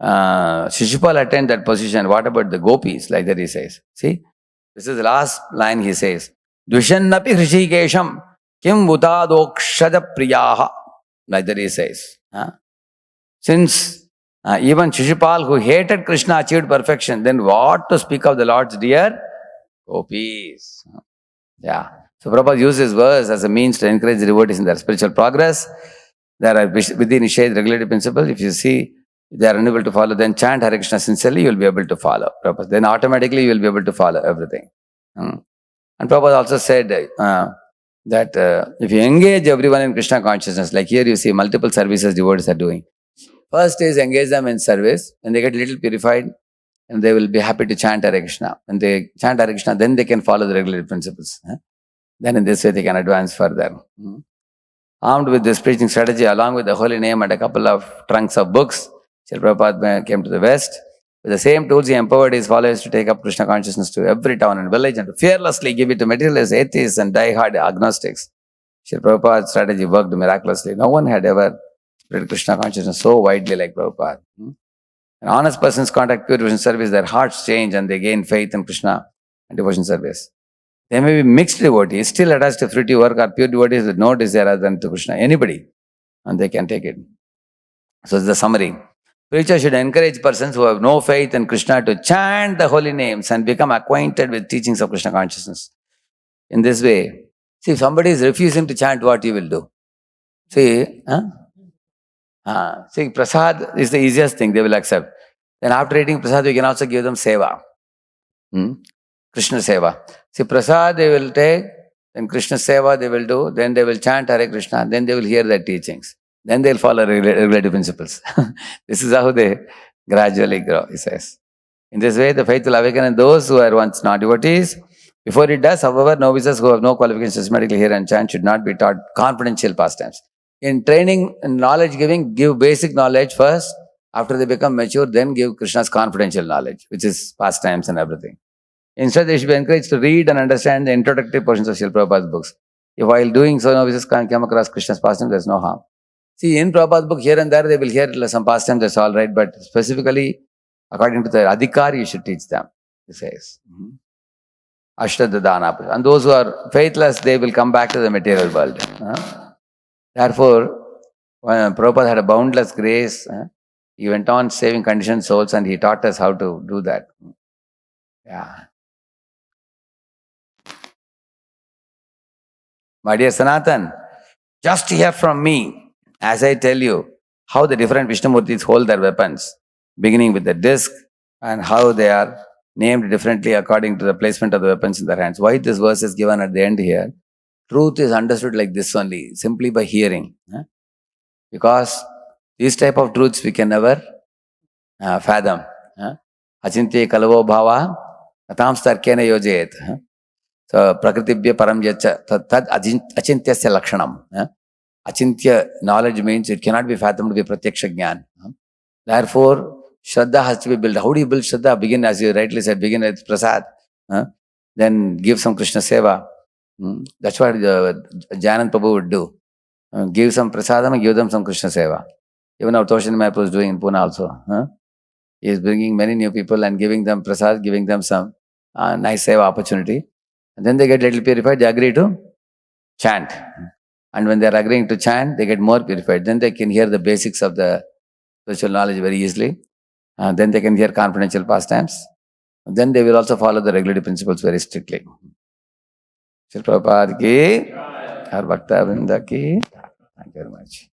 Shishupal attained that position, what about the gopis? Like that he says. See, this is the last line he says. Dushannapi Hrishikesham Kim Bhutadokshada Priyaha. Like that he says. Since even Shishupal, who hated Krishna, achieved perfection, then what to speak of the Lord's dear gopis? Yeah. So Prabhupada uses this verse as a means to encourage the devotees in their spiritual progress. There are within Nishad regulative principles. If you see they are unable to follow, then chant Hare Krishna sincerely, you will be able to follow. Prabhupada. Then automatically you will be able to follow everything. And Prabhupada also said that if you engage everyone in Krishna consciousness, like here you see multiple services devotees are doing. First is engage them in service. When they get little purified, and they will be happy to chant Hare Krishna. When they chant Hare Krishna, then they can follow the regulatory principles. Then in this way they can advance further. Armed with this preaching strategy, along with the holy name and a couple of trunks of books, Srila Prabhupada came to the West. With the same tools, he empowered his followers to take up Krishna consciousness to every town and village and to fearlessly give it to materialists, atheists, and die-hard agnostics. Srila Prabhupada's strategy worked miraculously. No one had ever spread Krishna consciousness so widely like Prabhupada. An honest person's contact pure devotion service, their hearts change and they gain faith in Krishna and devotion service. They may be mixed devotees, still attached to fruity work, or pure devotees with no desire other than to Krishna. Anybody, and they can take it. So it's the summary. Preachers should encourage persons who have no faith in Krishna to chant the holy names and become acquainted with teachings of Krishna consciousness. In this way, see, if somebody is refusing to chant, what you will do? See, see, prasad is the easiest thing they will accept. Then after eating prasad, we can also give them seva. Krishna seva. See, prasad they will take, then Krishna seva they will do, then they will chant Hare Krishna, then they will hear their teachings. Then they will follow regulative principles. This is how they gradually grow, he says. In this way, the faith will awaken in those who were once not devotees. Before it does, however, novices who have no qualifications systematically hear and chant should not be taught confidential pastimes. In training and knowledge giving, give basic knowledge first. After they become mature, then give Krishna's confidential knowledge, which is pastimes and everything. Instead, they should be encouraged to read and understand the introductory portions of Srila Prabhupada's books. If while doing so, novices can come across Krishna's pastimes, there is no harm. See, in Prabhupada's book, here and there, they will hear some pastimes, that's all right, but specifically, according to the adhikar, you should teach them, he says. Ashtadadana. And those who are faithless, they will come back to the material world. Therefore, when Prabhupada had a boundless grace, he went on saving conditioned souls and he taught us how to do that. Yeah. My dear Sanatan, just hear from me as I tell you how the different Vishnumurtis hold their weapons, beginning with the disc and how they are named differently according to the placement of the weapons in their hands. Why this verse is given at the end here? Truth is understood like this only, simply by hearing. Because these type of truths we can never fathom. Achintya kalavo bhava atam starkena yojayet. So prakritibhya param yacha tad achintyasya lakshanam. Achintya knowledge means it cannot be fathomed with pratyaksha jnana. Therefore, Shraddha has to be built. How do you build Shraddha? Begin, as you rightly said, begin with prasad. Then give some Krishna seva. That's what Jayanand Prabhu would do. Give some prasadam and give them some Krishna seva. Even our Toshin Mahaprabhu is doing in Pune also. He is bringing many new people and giving them prasad, giving them some nice seva opportunity. And then they get little purified, they agree to chant. And when they are agreeing to chant, they get more purified. Then they can hear the basics of the spiritual knowledge very easily. Then they can hear confidential pastimes. Then they will also follow the regulative principles very strictly. Srila Prabhupada ki, Har Bhakta Vrinda ki. Thank you very much.